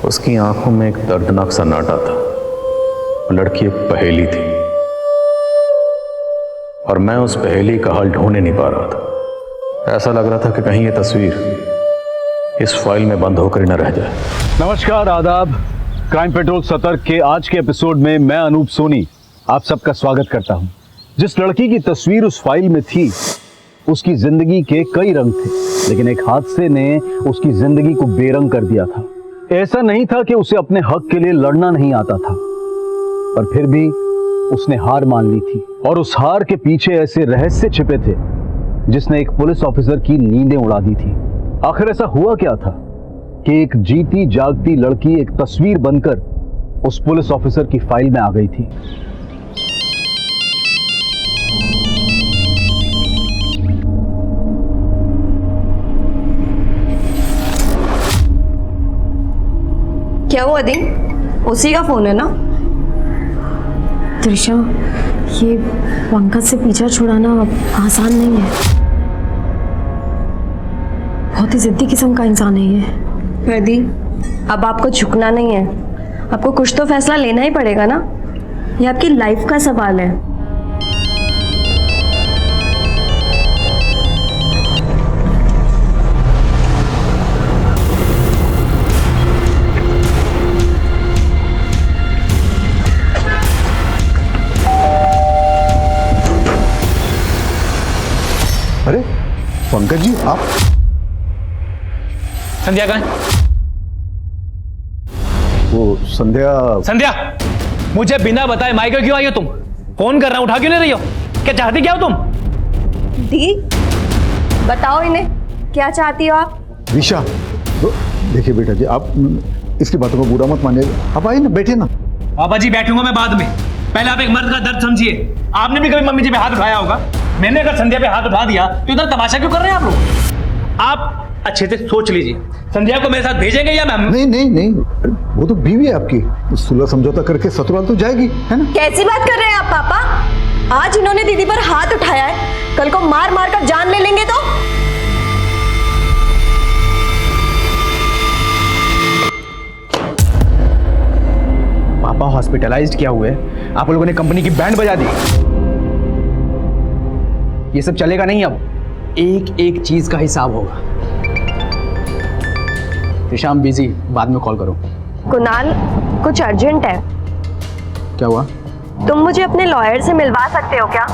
उसकी आंखों में एक दर्दनाक सन्नाटा था। वो लड़की एक पहेली थी और मैं उस पहेली का हल ढूंढ नहीं पा रहा था। ऐसा लग रहा था कि कहीं ये तस्वीर इस फाइल में बंद होकर ही न रह जाए। नमस्कार, आदाब। क्राइम पेट्रोल सतर्क के आज के एपिसोड में मैं अनूप सोनी आप सबका स्वागत करता हूं। जिस लड़की की तस्वीर उस फाइल में थी, उसकी जिंदगी के कई रंग थे, लेकिन एक हादसे ने उसकी जिंदगी को बेरंग कर दिया था। ऐसा नहीं था कि उसे अपने हक के लिए लड़ना नहीं आता था, पर फिर भी उसने हार मान ली थी। और उस हार के पीछे ऐसे रहस्य छिपे थे जिसने एक पुलिस ऑफिसर की नींदें उड़ा दी थी। आखिर ऐसा हुआ क्या था कि एक जीती जागती लड़की एक तस्वीर बनकर उस पुलिस ऑफिसर की फाइल में आ गई थी। क्या हुआ दी? उसी का फोन है ना? त्रिशा, ये पंकज से पीछा छुड़ाना आसान नहीं है। बहुत ही जिद्दी किस्म का इंसान है ये। प्रदी, अब आपको झुकना नहीं है। आपको कुछ तो फैसला लेना ही पड़ेगा ना। ये आपकी लाइफ का सवाल है। अरे पंकज जी, आप? संध्या कहाँ है? वो संध्या मुझे बिना बताए माइक क्यों आई हो तुम? फोन कर रहा हूं, उठा क्यों नहीं रही हो? क्या चाहती क्या हो तुम? दी, बताओ इन्हें क्या चाहती हो आप? दिशा, तो देखिए बेटा जी, आप इसकी बातों को बुरा मत मानिए। आप आइए ना, बैठिए ना। पापा जी, बैठूंगा मैं बाद में। पहले आप एक मर्द का दर्द समझिए। आपने भी कभी मम्मी जी पे हाथ उठाया होगा। मैंने अगर संध्या पे हाथ उठा दिया तो इतना तमाशा क्यों कर रहे हैं आप लोग? आप अच्छे से सोच लीजिए, संध्या को मेरे साथ भेजेंगे या मैम? नहीं, वो तो बीवी है आपकी। सुलह समझौता करके ससुराल तो जाएगी, है ना? कैसी बात कर रहे हैं आप पापा? आज इन्होंने दीदी पर हाथ उठाया है, कल को मार मार कर जान ले लेंगे तो? पापा हॉस्पिटलाइज्ड क्या हुए, आप लोगों ने कंपनी की बैंड बजा दी। ये सब चलेगा नहीं। अब एक एक चीज का हिसाब होगा। शाम बिजी, बाद में कॉल करो। कुणाल, कुछ अर्जेंट है। क्या हुआ? तुम मुझे अपने लॉयर से मिलवा सकते हो क्या?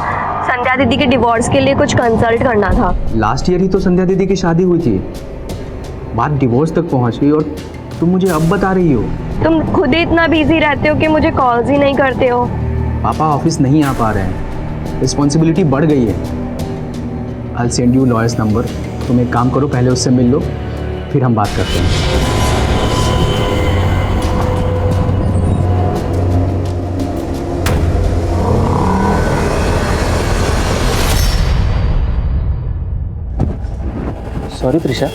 संध्या दीदी के डिवोर्स के लिए कुछ कंसल्ट करना था। लास्ट ईयर ही तो संध्या दीदी की शादी हुई थी, बात डिवोर्स तक पहुंच गई और तुम मुझे अब बता रही हो? तुम खुद ही इतना बिजी रहते हो कि मुझे कॉल्स ही नहीं करते हो। पापा ऑफिस नहीं आ पा रहे हैं, रिस्पॉन्सिबिलिटी बढ़ गई है। I'll send you lawyer's number। तुम एक काम करो, पहले उससे मिल लो, फिर हम बात करते हैं। सॉरी त्रिशा।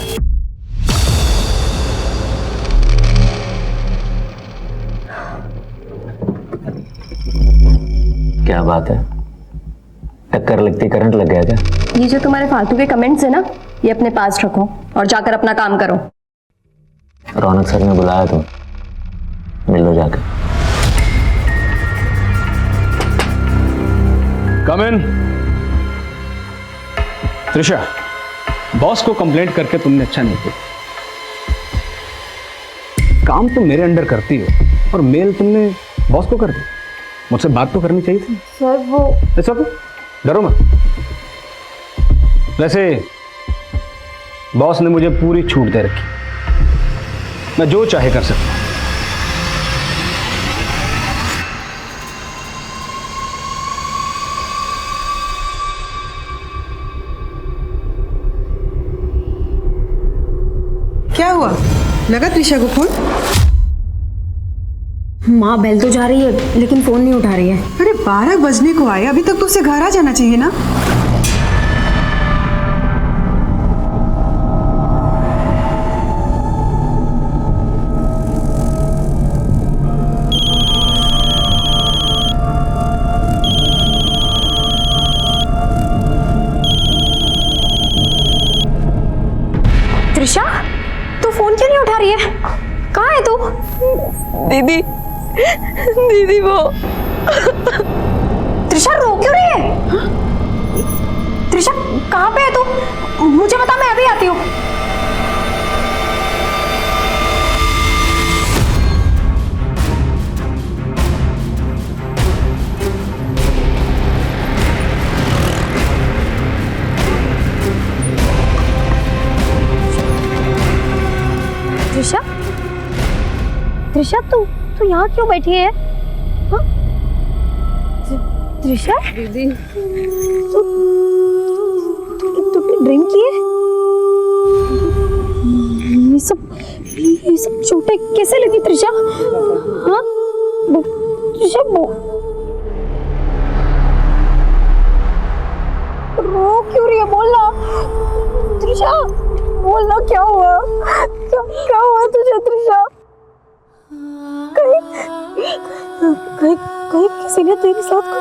क्या बात है, टक्कर लगती करंट लग गया क्या? ये जो तुम्हारे फालतू के कमेंट्स है ना, ये अपने पास रखो और जाकर अपना काम करो। रौनक सर ने बुलाया, तुम मिल लो जाकर। कम इन। त्रिशा, बॉस को कंप्लेंट करके तुमने अच्छा नहीं किया। काम तुम मेरे अंडर करती हो और मेल तुमने बॉस को कर दी। मुझसे बात तो करनी चाहिए थी। सर वो ऐसा तो डरो मत। वैसे बॉस ने मुझे पूरी छूट दे रखी, मैं जो चाहे कर सकता हूं। क्या हुआ? लगा त्रिशा को फोन? माँ बेल तो जा रही है लेकिन फोन नहीं उठा रही है। अरे 12 बजने को आए, अभी तक तो उसे घर आ जाना चाहिए ना। त्रिशा, तू फोन क्यों नहीं उठा रही है? कहाँ है तू? दीदी, दीदी वो। त्रिशा रो क्यों रही है? हाँ? त्रिशा कहाँ पे है तू? मुझे बता, मैं अभी आती हूँ। त्रिशा, त्रिशा तू यहाँ क्यों बैठी है? हाँ? त्रिशा दीदी, तुमने ड्रिंक की है? ये सब चोटें कैसे लगी त्रिशा? हाँ त्रिशा, रो क्यों रही है? बोलना त्रिशा, बोलना क्या हुआ? क्या हुआ तुझे त्रिशा? कहीं किसी ने तेरे साथ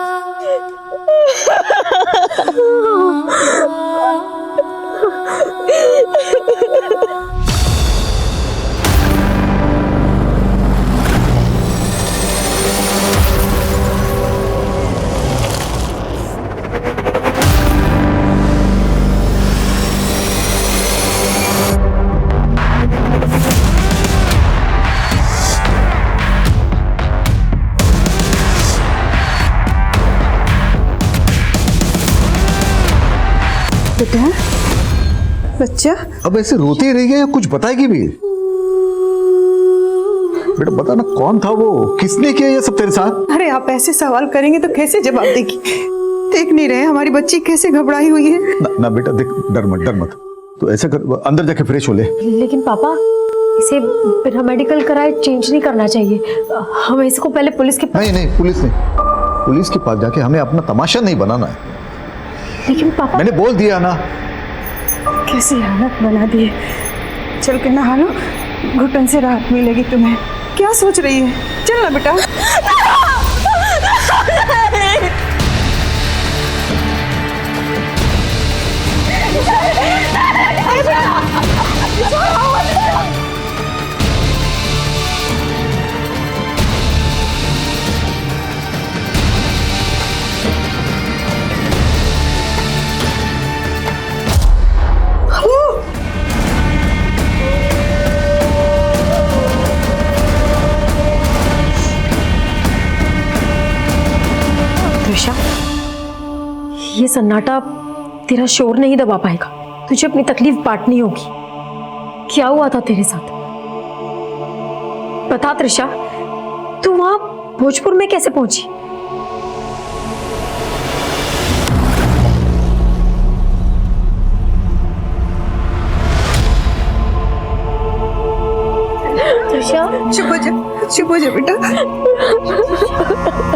बेटा, बच्चा अब ऐसे रोती ही रही है या कुछ बताएगी भी? बेटा बता ना, कौन था वो, किसने किया ये सब तेरे साथ? अरे आप ऐसे सवाल करेंगे तो कैसे जवाब देगी? देख नहीं रहे हमारी बच्ची कैसे घबराई हुई है? ना बेटा देख, डर मत। तो ऐसा कर, अंदर जाके फ्रेश हो ले। लेकिन पापा, इसे बिना मेडिकल कराए चेंज नहीं करना चाहिए। हमें इसको पहले पुलिस के पास। नहीं, पुलिस के पास जाके हमें अपना तमाशा नहीं बनाना है। लेकिन पापा, मैंने बोल दिया ना। कैसी हालत बना दी है। चल के नहा लो, घुटन से राहत मिलेगी तुम्हें। क्या सोच रही है? चल ना बेटा। त्रिशा, ये सन्नाटा तेरा शोर नहीं दबा पाएगा। तुझे अपनी तकलीफ बांटनी होगी। क्या हुआ था तेरे साथ? बता त्रिशा, तू वहां भोजपुर में कैसे पहुंची? त्रिशा, चुप हो जा बेटा,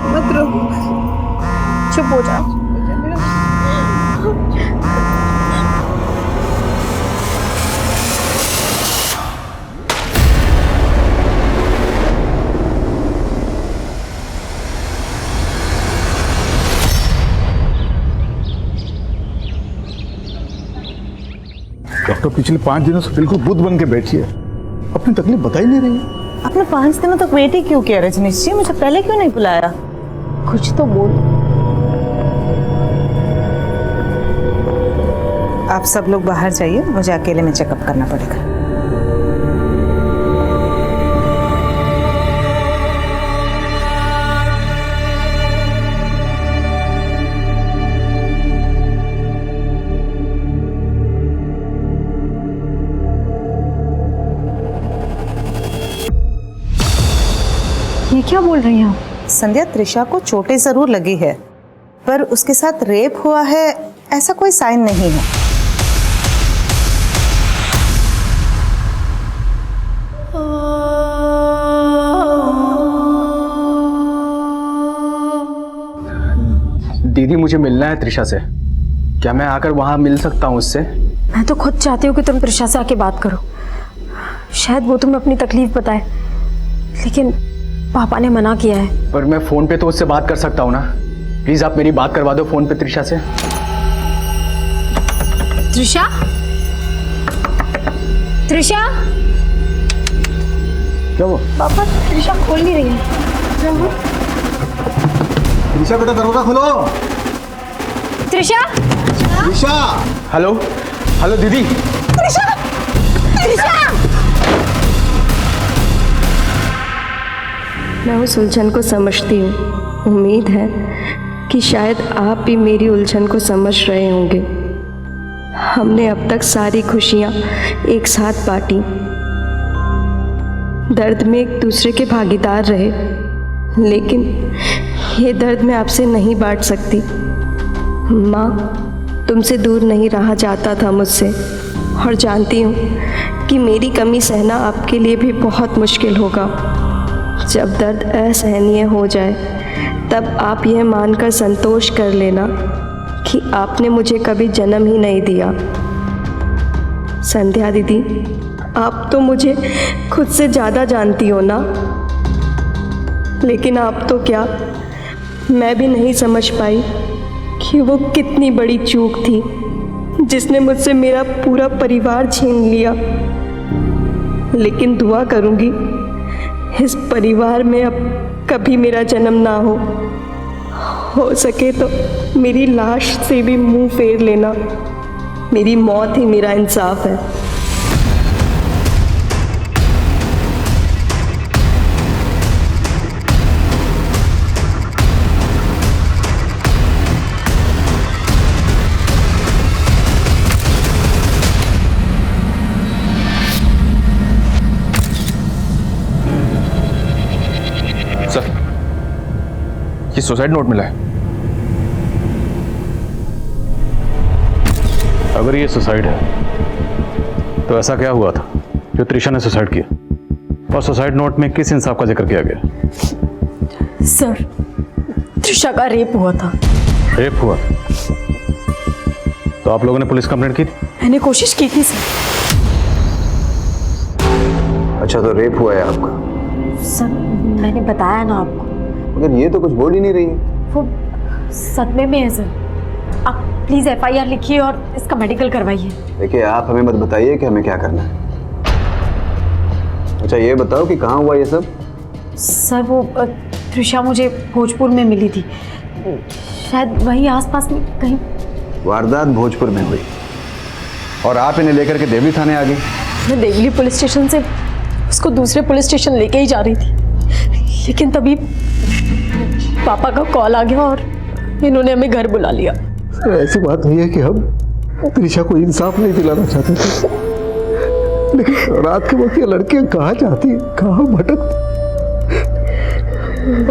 मत रो। चुप हो जा। डॉक्टर पिछले 5 दिनों से बिल्कुल बुद्ध बन के बैठी है, अपनी तकलीफ बता ही नहीं रही है। आपने 5 दिनों तक वेट ही क्यों किया रजनीश जी? मुझे पहले क्यों नहीं बुलाया? कुछ तो बोल। आप सब लोग बाहर जाइए, मुझे अकेले में चेकअप करना पड़ेगा। ये क्या बोल रही हैं आप? संध्या, त्रिशा को चोटें जरूर लगी है, पर उसके साथ रेप हुआ है ऐसा कोई साइन नहीं है। दीदी, मुझे मिलना है त्रिशा से। क्या मैं आकर वहां मिल सकता हूँ उससे? मैं तो खुद चाहती हूँ कि तुम त्रिशा से आके बात करो। शायद वो तुम्हें अपनी तकलीफ बताए, लेकिन पापा ने मना किया है। पर मैं फोन पे तो उससे बात कर सकता हूँ ना। प्लीज आप मेरी बात करवा दो फोन पे त्रिशा से। त्रिशा, त्रिशा, क्या हुआ? पापा त्रिशा खोल नहीं रही है। त्रिशा बेटा दरवाजा खोलो। त्रिशा त्रिशा। हेलो हेलो दीदी। त्रिशा त्रिशा मैं उस उलझन को समझती हूँ। उम्मीद है कि शायद आप भी मेरी उलझन को समझ रहे होंगे। हमने अब तक सारी खुशियाँ एक साथ बांटी, दर्द में एक दूसरे के भागीदार रहे, लेकिन ये दर्द मैं आपसे नहीं बांट सकती। माँ, तुमसे दूर नहीं रहा जाता था मुझसे, और जानती हूँ कि मेरी कमी सहना आपके लिए भी बहुत मुश्किल होगा। जब दर्द असहनीय हो जाए तब आप यह मानकर संतोष कर लेना कि आपने मुझे कभी जन्म ही नहीं दिया। संध्या दीदी, आप तो मुझे खुद से ज़्यादा जानती हो ना, लेकिन आप तो क्या, मैं भी नहीं समझ पाई कि वो कितनी बड़ी चूक थी जिसने मुझसे मेरा पूरा परिवार छीन लिया। लेकिन दुआ करूँगी इस परिवार में अब कभी मेरा जन्म ना हो सके तो मेरी लाश से भी मुंह फेर लेना। मेरी मौत ही मेरा इंसाफ है। सर, ये सुसाइड नोट मिला है। अगर ये सुसाइड है तो ऐसा क्या हुआ था जो त्रिशा ने सुसाइड किया, और सुसाइड नोट में किस इंसाफ का जिक्र किया गया? सर, त्रिशा का रेप हुआ था। रेप हुआ? तो आप लोगों ने पुलिस कंप्लेंट की थी? मैंने कोशिश की थी सर। अच्छा, तो रेप हुआ है आपका? सर, मैंने बताया ना आपको। मगर ये तो कुछ बोल ही नहीं रही। वो सदमे में है सर। आप प्लीज FIR लिखिए और इसका मेडिकल करवाइए। देखिए, आप हमें मत बताइए कि हमें क्या करना है। अच्छा, ये बताओ कि कहाँ हुआ ये सब? सर, वो त्रिशा मुझे भोजपुर में मिली थी, शायद वहीं आसपास में कहीं। वारदात भोजपुर में हुई और आप इन्हें लेकर के देवली थाने आ गई? मैं देवली पुलिस स्टेशन से उसको दूसरे पुलिस स्टेशन लेके ही जा रही थी, लेकिन तभी पापा का कॉल आ गया और इन्होंने हमें घर बुला लिया। ऐसी बात नहीं है कि हम त्रिशा को इंसाफ नहीं दिलाना चाहते थे, लेकिन रात के वक्त ये लड़कियां कहाँ जाती, कहाँ भटकती,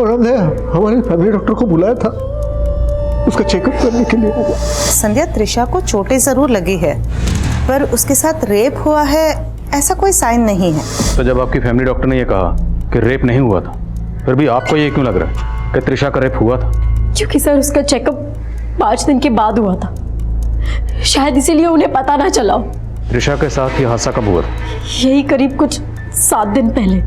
और हमने हमारे फैमिली डॉक्टर को बुलाया था उसका चेकअप करने के लिए। संध्या, त्रिशा को चोटें जरूर लगी है, पर उसके साथ रेप हुआ है ऐसा कोई साइन नहीं है। तो जब आपकी फैमिली डॉक्टर ने यह कहा कि रेप नहीं हुआ था, फिर भी आपको ये क्यों लग रहा है कि त्रिशा का रेप हुआ था? क्योंकि सर, उसका चेकअप 5 दिन के बाद हुआ था, शायद इसीलिए उन्हें पता ना चला हो। त्रिशा के साथ ये हादसा कब हुआ था? यही करीब कुछ 7 दिन पहले।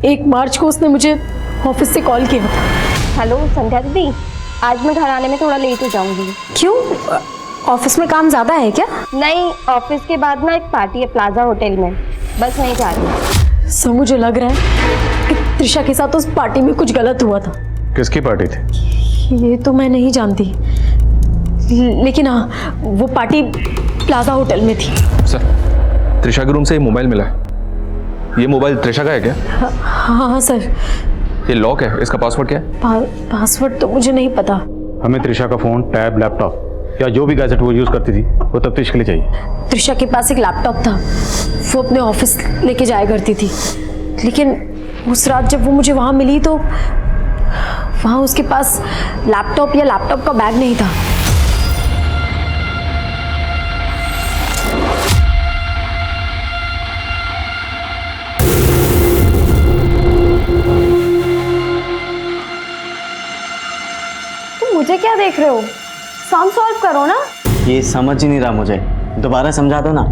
1 मार्च को उसने मुझे ऑफिस से कॉल किया था। हेलो संध्या दीदी, आज मैं घर आने में थोड़ा लेट हो जाऊंगी। क्यों, ऑफिस में काम ज्यादा है क्या? नहीं, ऑफिस के बाद ना एक पार्टी है प्लाजा होटल में, बस नहीं जा रही। सर, मुझे लग रहा है कि त्रिशा के साथ उस पार्टी में कुछ गलत हुआ था। किसकी पार्टी थी? ये तो मैं नहीं जानती, लेकिन हाँ, वो पार्टी प्लाजा होटल में थी। सर, त्रिशा के रूम से ये मोबाइल मिला है। ये मोबाइल त्रिशा का है क्या? हाँ सर। ये लॉक है, इसका पासवर्ड क्या है? पासवर्ड तो मुझे नहीं पता। हमें त्रिशा का फोन, टैब, लैपटॉप या जो भी गैजेट वो यूज करती थी वो तफ्तीश के लिए चाहिए। त्रिशा के पास एक लैपटॉप था, वो अपने ऑफिस लेके जाया करती थी, लेकिन उस रात जब वो मुझे वहाँ मिली तो वहाँ उसके पास लैपटॉप या लैपटॉप का बैग नहीं था। तुम मुझे क्या देख रहे हो? सम सॉल्व करो ना। ये समझ ही नहीं रहा मुझे, दोबारा समझा दो ना।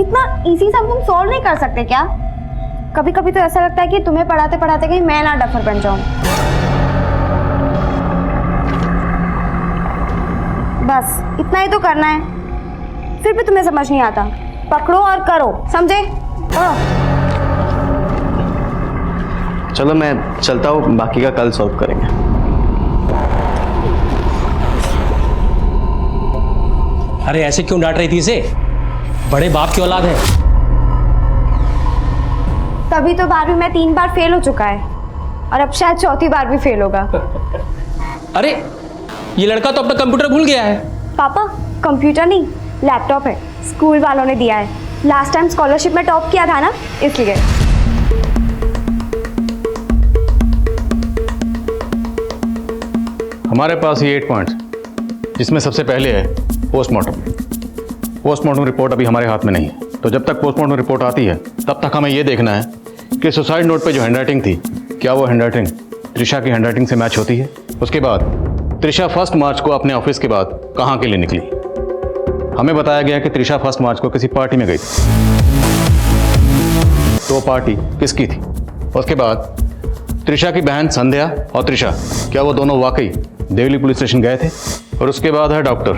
इतना इजी सम तुम सॉल्व नहीं कर सकते क्या? कभी कभी तो ऐसा लगता है कि तुम्हें पढ़ाते पढ़ाते कहीं मैं ना डफर बन जाऊं। बस इतना ही तो करना है, फिर भी तुम्हें समझ नहीं आता। पकड़ो और करो, समझे? चलो मैं चलता हूँ, बाकी का कल सॉल्व करेंगे। अरे ऐसे क्यों डांट रही थी इसे? बड़े बाप की औलाद है। तभी तो 12वीं में 3 बार फेल हो चुका है और अब शायद 4थी बार भी फेल होगा। अरे ये लड़का तो अपना कंप्यूटर भूल गया है। पापा कंप्यूटर नहीं, लैपटॉप है, स्कूल वालों ने दिया है। लास्ट टाइम स्कॉलरशिप में टॉप किया था ना, इसलिए। हमारे पास ये 8 पॉइंट्स, जिसमें सबसे पहले है पोस्टमार्टम। पोस्टमार्टम रिपोर्ट अभी हमारे हाथ में नहीं है, तो जब तक पोस्टमार्टम रिपोर्ट आती है तब तक हमें ये देखना है कि सुसाइड नोट पे जो हैंडराइटिंग थी, क्या वो हैंडराइटिंग त्रिशा की हैंडराइटिंग से मैच होती है। उसके बाद त्रिशा 1 मार्च को अपने ऑफिस के बाद कहाँ के लिए निकली। हमें बताया गया कि त्रिशा 1 मार्च को किसी पार्टी में गई थी। तो पार्टी किसकी थी? उसके बाद त्रिशा की बहन संध्या और त्रिशा, क्या वो दोनों वाकई देवली पुलिस स्टेशन गए थे? और उसके बाद है डॉक्टर,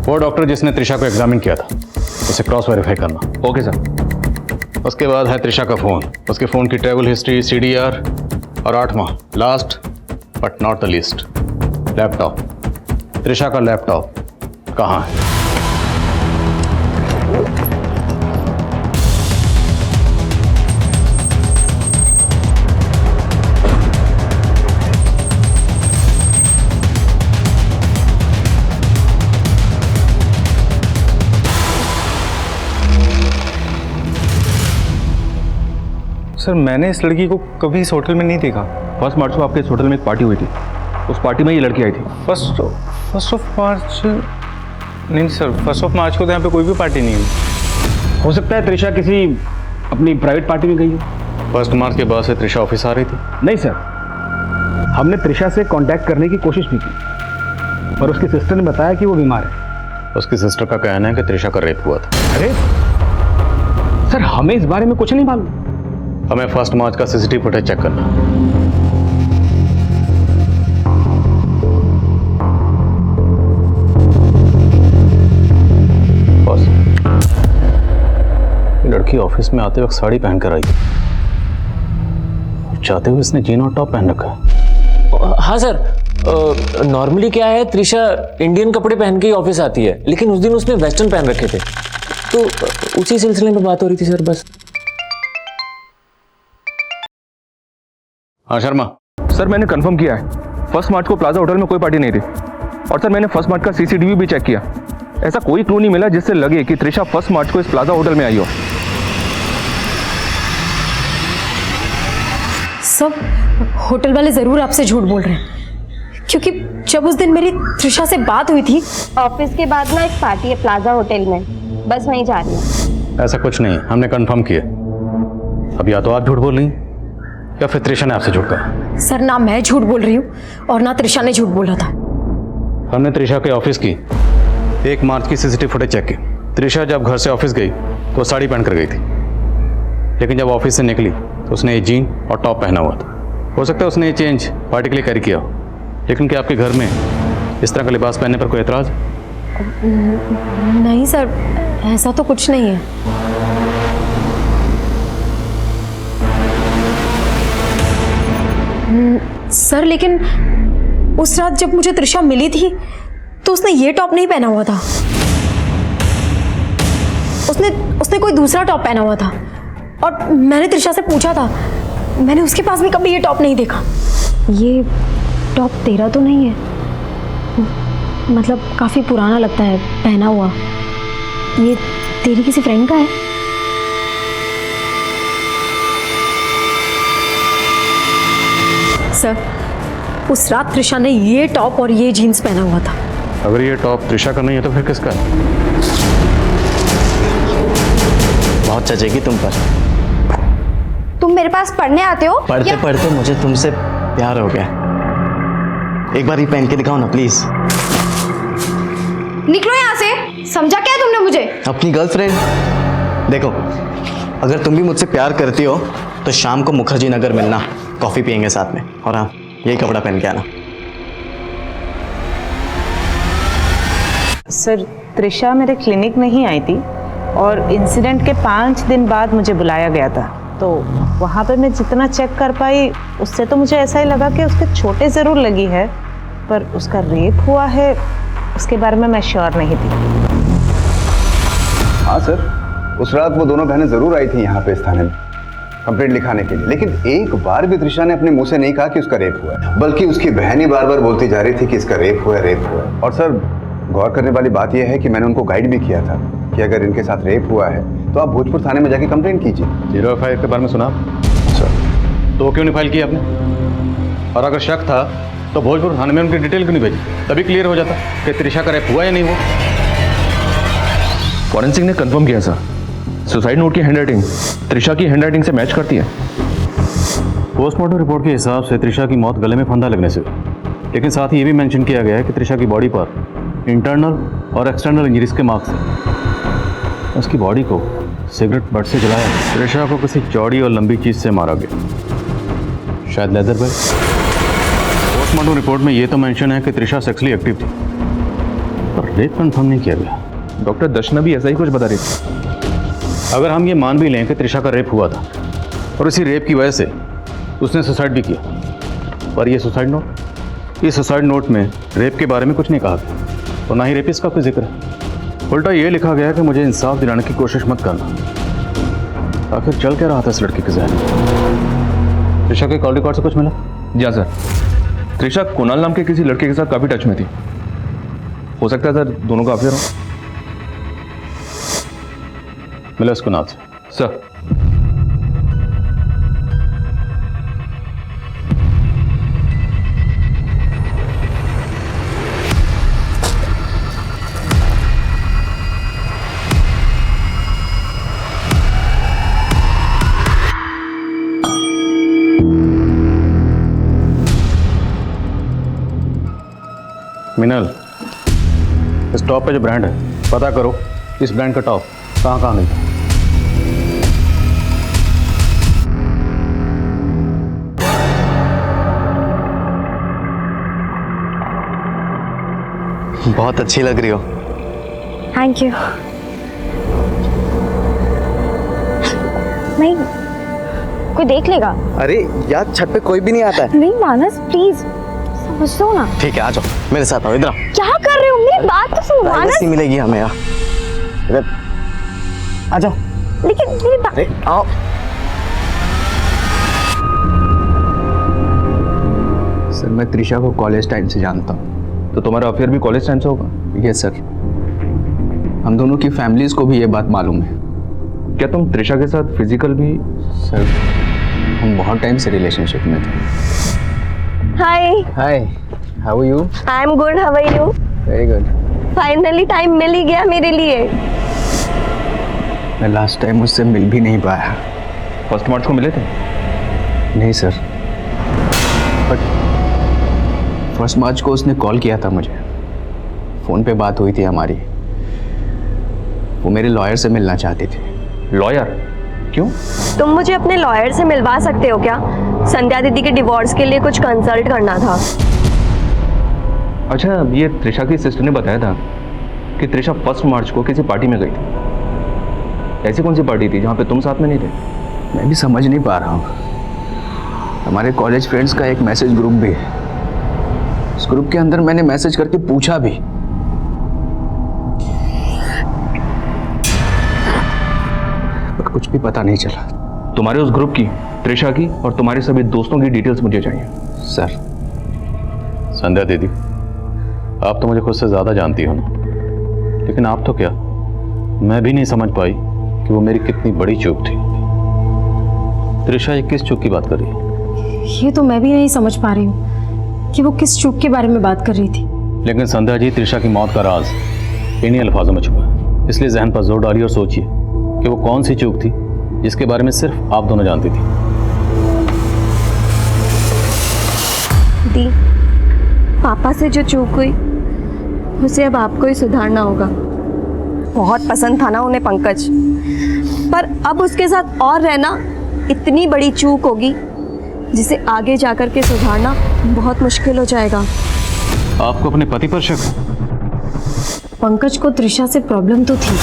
वो डॉक्टर जिसने त्रिशा को एग्जामिन किया था, उसे क्रॉस वेरीफाई करना। Okay sir. उसके बाद है त्रिशा का फ़ोन, उसके फ़ोन की ट्रैवल हिस्ट्री, CDR, और 8वां last but not the least, laptop. Trisha का लैपटॉप कहाँ है? सर मैंने इस लड़की को कभी इस होटल में नहीं देखा। 1 मार्च को आपके इस होटल में एक पार्टी हुई थी, उस पार्टी में ये लड़की आई थी। फर्स्ट ऑफ मार्च नहीं सर, 1 ऑफ मार्च को तो यहाँ पे कोई भी पार्टी नहीं हुई। हो सकता है त्रिशा किसी अपनी प्राइवेट पार्टी में गई हो। 1 मार्च के बाद से त्रिशा ऑफिस आ रही थी? नहीं सर, हमने त्रिशा से कांटेक्ट करने की कोशिश भी की, पर उसकी सिस्टर ने बताया कि वो बीमार है। उसकी सिस्टर का कहना है कि त्रिशा का रेप हुआ था। अरे सर, हमें इस बारे में कुछ नहीं मालूम। हमें 1 मार्च का CCTV फुटेज चेक करना। बॉस, ये लड़की ऑफिस में आते वक्त साड़ी पहनकर आई थी, चाहते हुए इसने जीन और टॉप पहन रखा है। हाँ सर, नॉर्मली क्या है, त्रिशा इंडियन कपड़े पहन के ही ऑफिस आती है, लेकिन उस दिन उसने वेस्टर्न पहन रखे थे, तो उसी सिलसिले में बात हो रही थी सर, बस। हाँ शर्मा। सर मैंने कंफर्म किया है, 1 मार्च को प्लाजा होटल में कोई पार्टी नहीं थी। और सर मैंने 1 मार्च का CCTV भी चेक किया, ऐसा कोई क्लू नहीं मिला जिससे लगे कि त्रिशा 1 मार्च को इस प्लाजा होटल में आई हो। सब होटल वाले जरूर आपसे झूठ बोल रहे हैं, क्योंकि जब उस दिन मेरी त्रिशा से बात हुई थी। ऑफिस के बाद ना एक पार्टी है प्लाजा होटल में, बस वहीं जा रही हूँ। ऐसा कुछ नहीं, हमने कंफर्म किया। अब या तो आप झूठ बोल रही या फिर त्रिशा ने आपसे झूठ कहा। सर, ना मैं झूठ बोल रही हूँ और ना त्रिशा ने झूठ बोला था। हमने त्रिशा के ऑफिस की 1 मार्च की CCTV फुटेज चेक की। त्रिशा जब घर से ऑफिस गई तो साड़ी पहनकर गई थी, लेकिन जब ऑफिस से निकली तो उसने ये जीन और टॉप पहना हुआ था। हो सकता है उसने ये चेंज पार्टी के लिए कैरी किया हो, लेकिन क्या आपके घर में इस तरह का लिबास पहनने पर कोई एतराज? नहीं सर, ऐसा तो कुछ नहीं है। सर, लेकिन उस रात जब मुझे त्रिशा मिली थी तो उसने ये टॉप नहीं पहना हुआ था, उसने कोई दूसरा टॉप पहना हुआ था। और मैंने त्रिशा से पूछा था, मैंने उसके पास भी कभी ये टॉप नहीं देखा। ये टॉप तेरा तो नहीं है? मतलब काफ़ी पुराना लगता है पहना हुआ। ये तेरी किसी फ्रेंड का है? सर, उस रात त्रिशा ने ये टॉप और ये जीन्स पहना हुआ था। अगर ये टॉप त्रिशा का नहीं है तो फिर किसका है? बहुत चचेगी तुम पर। तुम मेरे पास पढ़ने आते हो? पढ़ते पढ़ते मुझे तुमसे प्यार हो गया। एक बार ही पहन के दिखाओ ना प्लीज। निकलो यहाँ से, समझा क्या तुमने मुझे? अपनी गर्लफ्रेंड। देखो, अगर तुम भी मुझसे प्यार करती हो तो शाम को मुखर्जी नगर मिलना, कॉफी पियेंगे साथ में। और हाँ, यही कपड़ा पहन के आना। सर, त्रिशा मेरे क्लिनिक में ही आई थी और इंसिडेंट के 5 दिन बाद मुझे बुलाया गया था। तो वहाँ पे मैं जितना चेक कर पाई उससे तो मुझे ऐसा ही लगा कि उसके चोटें ज़रूर लगी है, पर उसका रेप हुआ है उसके बारे में मैं श्योर नहीं थी। हाँ सर, उस रात वो दोनों बहनें ज़रूर आई थी यहाँ पे इस थाने में कंप्लेंट लिखाने के लिए, लेकिन एक बार भी त्रिशा ने अपने मुंह से नहीं कहा कि उसका रेप हुआ है, बल्कि उसकी बहन ही बार बार बोलती जा रही थी कि इसका रेप हुआ है, रेप हुआ है। और सर, गौर करने वाली बात यह है कि मैंने उनको गाइड भी किया था कि अगर इनके साथ रेप हुआ है तो आप भोजपुर थाने में जाके कंप्लेंट कीजिए। 0F5 के बारे में सुना सर, तो क्यों नहीं फाइल किया आपने? और अगर शक था तो भोजपुर थाने में उनकी डिटेल क्यों नहीं भेजी? तभी क्लियर हो जाता कि त्रिशा का रेप हुआ या नहीं हुआ। फॉरेंसिक ने कंफर्म किया सर, सुसाइड नोट की हैंडराइटिंग त्रिशा की हैंडराइटिंग से मैच करती है। पोस्टमार्टम रिपोर्ट के हिसाब से त्रिशा की मौत गले में फंदा लगने से, लेकिन साथ ही ये भी मेंशन किया गया है कि त्रिशा की बॉडी पर इंटरनल और एक्सटर्नल इंजरीज के मार्क्स हैं। उसकी बॉडी को सिगरेट बट से जलाया। त्रिशा को किसी चौड़ी और लंबी चीज़ से मारा गया, शायद लेदर बैग। पोस्टमार्टम रिपोर्ट में ये तो मेंशन है कि त्रिशा सेक्सुअली एक्टिव थी, पर रेप कंफर्म नहीं किया गया। डॉक्टर दर्शना भी ऐसा ही कुछ बता रही थी। अगर हम ये मान भी लें कि त्रिशा का रेप हुआ था और इसी रेप की वजह से उसने सुसाइड भी किया, पर ये सुसाइड नोट में रेप के बारे में कुछ नहीं कहा गया और ना ही रेपिस्ट का कोई जिक्र है। उल्टा ये लिखा गया कि मुझे इंसाफ दिलाने की कोशिश मत करना। आखिर चल क्या रहा था इस लड़की के ज़हन में? त्रिशा के कॉल रिकॉर्ड से कुछ मिला? जी हाँ सर, त्रिशा कुणाल नाम के किसी लड़के के साथ काफ़ी टच में थी। हो सकता है सर दोनों का अफेयर हो। मिला उसको नाम से? सर मिनल, इस टॉप पे जो ब्रांड है पता करो इस ब्रांड का टॉप कहाँ मिलता है। बहुत अच्छी लग रही हो। Thank you. नहीं, कोई देख लेगा। अरे यार, छत पे कोई भी नहीं आता है। नहीं मानस, प्लीज समझो ना। ठीक है, आ जाओ मेरे साथ, आओ इधर आओ। क्या कर रहे हो? मेरी बात तो सुनो मानस। प्राइवेसी मिलेगी हमें यार, इधर आ जाओ। लेकिन मेरी बात, आओ। सर, मैं त्रिशा को कॉलेज टाइम से जानता हूँ। तो तुम्हारा अफेयर भी कॉलेज टाइम से होगा? यस सर, हम दोनों की फैमिलीज को भी ये बात मालूम है। क्या तुम त्रिशा के साथ फिजिकल भी? सर, हम बहुत टाइम से रिलेशनशिप में थे। Hi hi, how are you? I am good, how are you? Very good. Finally time मिल ही गया मेरे लिए। मैं लास्ट टाइम उससे मिल भी नहीं पाया। फर्स्ट मार्च को मिले थे? नहीं सर, बट फर्स्ट मार्च को उसने कॉल किया था मुझे, फ़ोन पे बात हुई थी हमारी। वो मेरे लॉयर से मिलना चाहती थी। लॉयर? क्यों? तुम मुझे अपने लॉयर से मिलवा सकते हो क्या? संध्या दीदी के डिवोर्स के लिए कुछ कंसल्ट करना था। अच्छा, ये त्रिशा की सिस्टर ने बताया था कि त्रिशा 1 मार्च को किसी पार्टी में गई थी। ऐसी कौन सी पार्टी थी जहाँ पे तुम साथ में नहीं थे? मैं भी समझ नहीं पा रहा हूँ। हमारे कॉलेज फ्रेंड्स का एक मैसेज ग्रुप भी है, उस ग्रुप के अंदर मैंने मैसेज करके पूछा भी, पर कुछ भी पता नहीं चला। तुम्हारे उस ग्रुप की, त्रिशा की और तुम्हारे सभी दोस्तों की डिटेल्स मुझे चाहिए। सर। संध्या दीदी, आप तो मुझे खुद से ज़्यादा जानती हो ना, लेकिन आप तो क्या, मैं भी नहीं समझ पाई कि वो मेरी कितनी बड़ी चूक थी। त्रिशा ये किस चूक की बात कर रही है? ये तो मैं भी नहीं समझ पा रही हूँ कि वो किस चूक के बारे में बात कर रही थी। लेकिन संध्या जी, त्रिशा की मौत का राज इन्हीं अल्फाजों में छुपा है, इसलिए जहन पर जोर डालिए और सोचिए कि वो कौन सी चूक थी जिसके बारे में सिर्फ आप दोनों जानती थी। दी, पापा से जो चूक हुई उसे अब आपको ही सुधारना होगा। बहुत पसंद था ना उन्हें पंकज, पर अब उसके साथ और रहना इतनी बड़ी चूक होगी जिसे आगे जाकर के सुधारना बहुत मुश्किल हो जाएगा। आपको अपने पति पर शक है? पंकज को त्रिशा से प्रॉब्लम तो थी,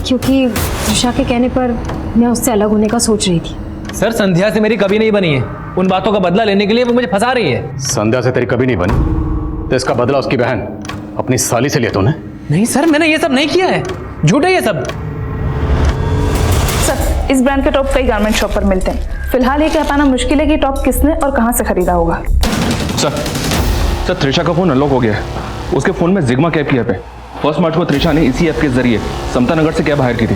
क्योंकि त्रिशा के कहने पर मैं उससे अलग होने का सोच रही थी। सर संध्या से मेरी कभी नहीं बनी है, उन बातों का बदला लेने के लिए वो मुझे फंसा रही है। संध्या से तेरी कभी नहीं बनी तो इसका बदला उसकी बहन अपनी साली से लिया तूने? नहीं सर, मैंने ये सब नहीं किया है, झूठ है ये सब। सर इस ब्रांड के टॉप कई गारमेंट शॉप पर मिलते हैं। फिलहाल ये कह पाना मुश्किल है कि टॉप किसने और कहाँ से खरीदा होगा। सर त्रिशा का फोन अनलॉक हो गया है। उसके फोन में जिग्मा कैब की ऐप है। 1 मार्च को त्रिशा ने इसी ऐप के जरिए समता नगर से कैब हायर की थी।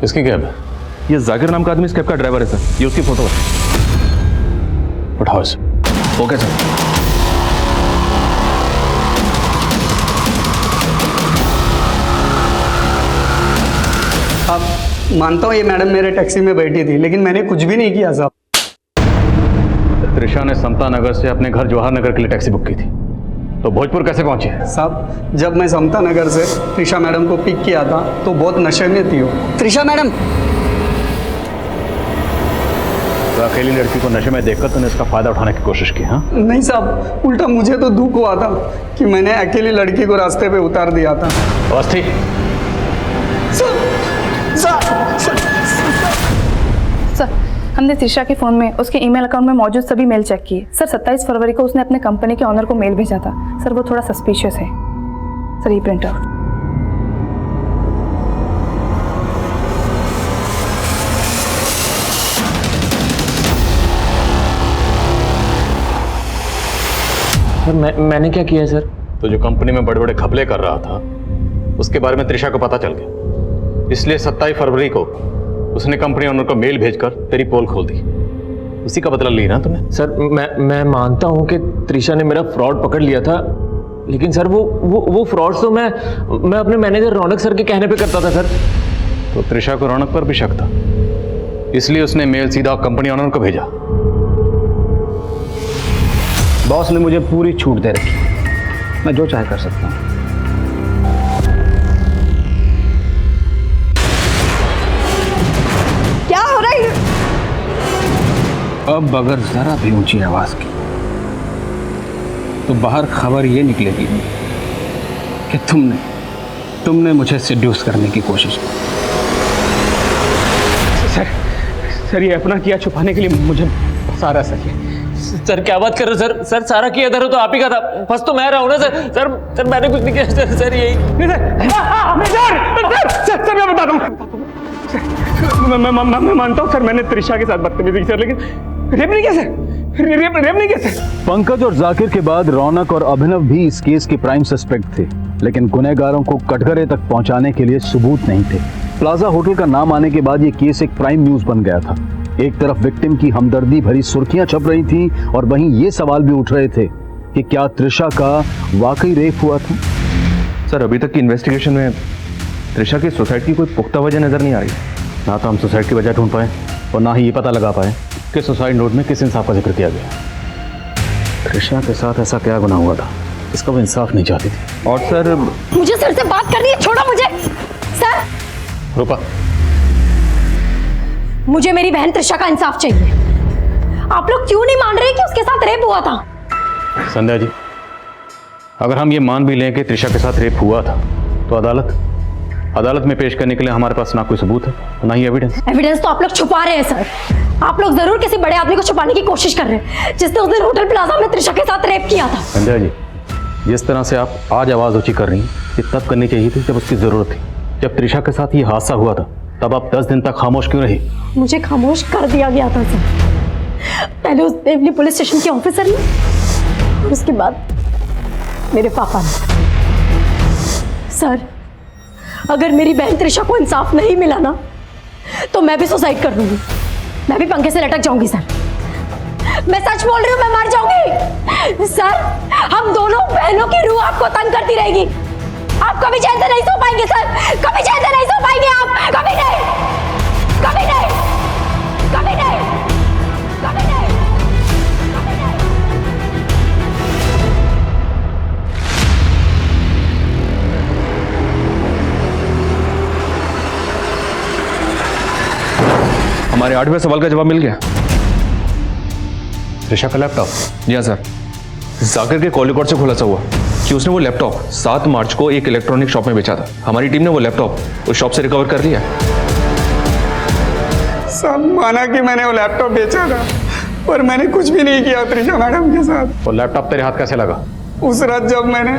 किसकी कैब? ये जाकिर नाम का आदमी इस कैब का ड्राइवर है सर। ये उसकी फोटो है। उठाओ इसे। Okay sir. अब मानता हूँ ये मैडम मेरे टैक्सी में बैठी थी, लेकिन मैंने कुछ भी नहीं किया साहब। त्रिशा ने समता नगर से अपने घर जवाहर नगर के लिए टैक्सी बुक की थी, तो भोजपुर कैसे पहुंची? साहब जब मैं समता नगर से त्रिशा मैडम को पिक किया था तो बहुत नशे में थी वो। त्रिशा मैडम, तो अकेली लड़की को नशे में देखकर तूने इसका फायदा उठाने की कोशिश की? हाँ नहीं साहब, उल्टा मुझे तो दुख हुआ था कि मैंने अकेली लड़की को रास्ते पे उतार दिया था। अवस्थी, सर हमने त्रिशा के फ़ोन में उसके ईमेल अकाउंट में मौजूद सभी मेल चेक किए। सर 27 फरवरी को उसने अपने कंपनी के ऑनर को मेल भेजा था। सर वो थोड़ा सस्पिशियस है। सर ये प्रिंट आउट। सर मैंने क्या किया है सर? तो जो कंपनी में बड़े बड़े घपले कर रहा था उसके बारे में त्रिशा को पता चल गया, इसलिए 27 फरवरी को उसने कंपनी ओनर को मेल भेजकर तेरी पोल खोल दी। उसी का बदला लिया ना तुमने? सर मैं मानता हूं कि त्रिशा ने मेरा फ्रॉड पकड़ लिया था, लेकिन सर वो फ्रॉड तो मैं अपने मैनेजर रौनक सर के कहने पे करता था सर। तो त्रिशा को रौनक पर भी शक था, इसलिए उसने मेल सीधा कंपनी ओनर को भेजा। बॉस ने मुझे पूरी छूट दे रखी, मैं जो चाहे कर सकता हूँ। क्या हो रहा है? अब अगर जरा भी ऊंची आवाज की तो बाहर खबर ये निकलेगी कि तुमने मुझे सिड्यूस करने की कोशिश की। सर ये अपना किया छुपाने के लिए मुझे सारा सही है। सर क्या बात कर रहे हो सर? सर सारा किया था तो आप ही का था, फंस तो मैं रहा हूं ना सर। सर मैंने कुछ नहीं किया सर यही। सर मैं बताता हूँ। मैं मानता हूँ सर, मैंने त्रिशा के साथ बदतमीजी की सर, लेकिन रेप नहीं किया सर। रेप नहीं किया सर। पंकज और जाकिर के बाद रौनक और अभिनव भी इस केस के प्राइम सस्पेक्ट थे, लेकिन गुनहगारों को कटघरे तक पहुंचाने के लिए सबूत नहीं थे। प्लाजा होटल का नाम आने के बाद ये केस एक प्राइम न्यूज बन गया था। एक तरफ विक्टिम की हमदर्दी भरी सुर्खियां छप रही थी और वहीं ये सवाल भी उठ रहे थे कि क्या त्रिशा का वाकई रेप हुआ था? सर अभी तक की इन्वेस्टिगेशन में त्रिशा की सुसाइड की कोई पुख्ता वजह नजर नहीं आ रही। ना तो हम सुसाइड की वजह ढूंढ पाए और ना ही ये पता लगा पाए कि सुसाइड नोट में किस इंसाफ का जिक्र किया गया। त्रिशा के साथ ऐसा क्या गुनाह हुआ था इसका वो इंसाफ नहीं चाहती थी। और सर मुझे सर से बात करनी है, छोड़ो मुझे। सर रूपा, मुझे मेरी बहन त्रिशा का इंसाफ चाहिए। आप लोग क्यों नहीं मान रहे कि उसके साथ रेप हुआ था? संध्या जी, अगर हम ये मान भी लें कि त्रिशा के साथ रेप हुआ था तो अदालत में पेश करने के लिए हमारे पास ना कोई सबूत है ना ही एविडेंस तो आप लोग छुपा रहे हैं सर। आप लोग जरूर किसी बड़े आदमी को छुपाने की कोशिश कर रहे हैं जिसने उस दिन होटल प्लाजा में त्रिशा के साथ रेप किया था। संध्या जी, जिस तरह से आप आज आवाज ऊंची कर रही हैं ये तब करनी चाहिए थी जब उसकी जरूरत थी। जब त्रिशा के साथ ये हादसा हुआ था तब आप 10 दिन तक खामोश क्यों रही? मुझे खामोश कर दिया गया था सर। पहले उस देवली पुलिस स्टेशन के ऑफिसर ने और उसके बाद मेरे पापा ने। सर अगर मेरी बहन त्रिशा को इंसाफ नहीं मिला ना तो मैं भी सुसाइड कर लूंगी। मैं भी पंखे से लटक जाऊंगी सर। मैं सच बोल रही हूँ, मैं मर जाऊंगी। सर हम दोनों बहनों की रूह आपको तंग करती रहेगी। आप कभी चैन से नहीं सो पाएंगे सर, कभी चैन से नहीं सो पाएंगे आप। कभी नहीं, कभी नहीं, कभी नहीं, कभी नहीं, कभी नहीं। हमारे 8वें सवाल का जवाब मिल गया। त्रिशा का लैपटॉप? जी हाँ सर, जाकिर के कॉल रिकॉर्ड से खुलासा हुआ कि उसने वो लैपटॉप 7 मार्च को एक इलेक्ट्रॉनिक शॉप में बेचा था। हमारी टीम ने वो लैपटॉप उस शॉप से रिकवर कर लिया। सब माना कि मैंने वो लैपटॉप बेचा था, पर मैंने कुछ भी नहीं किया त्रिशा मैडम के साथ। वो लैपटॉप तेरे हाथ कैसे लगा? उस रात जब मैंने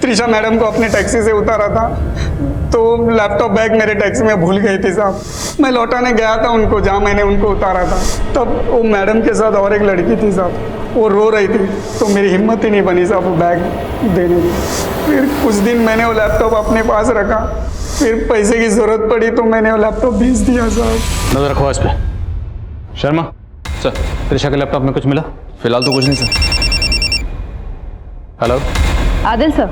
त्रिशा मैडम को अपने टैक्सी से उतारा था तो लैपटॉप बैग मेरे टैक्सी में भूल गई थी साहब। मैं लौटाने गया था उनको जहाँ मैंने उनको उतारा था, तब वो मैडम के साथ और एक लड़की थी साहब, वो रो रही थी, तो मेरी हिम्मत ही नहीं बनी साहब वो बैग देने की। फिर कुछ दिन मैंने वो लैपटॉप अपने पास रखा, फिर पैसे की ज़रूरत पड़ी तो मैंने वो लैपटॉप बेच दिया साहब। नजर रखो इस पे। शर्मा सर, त्रिशा के लैपटॉप में कुछ मिला? फिलहाल तो कुछ नहीं सर। हेलो आदिल सर,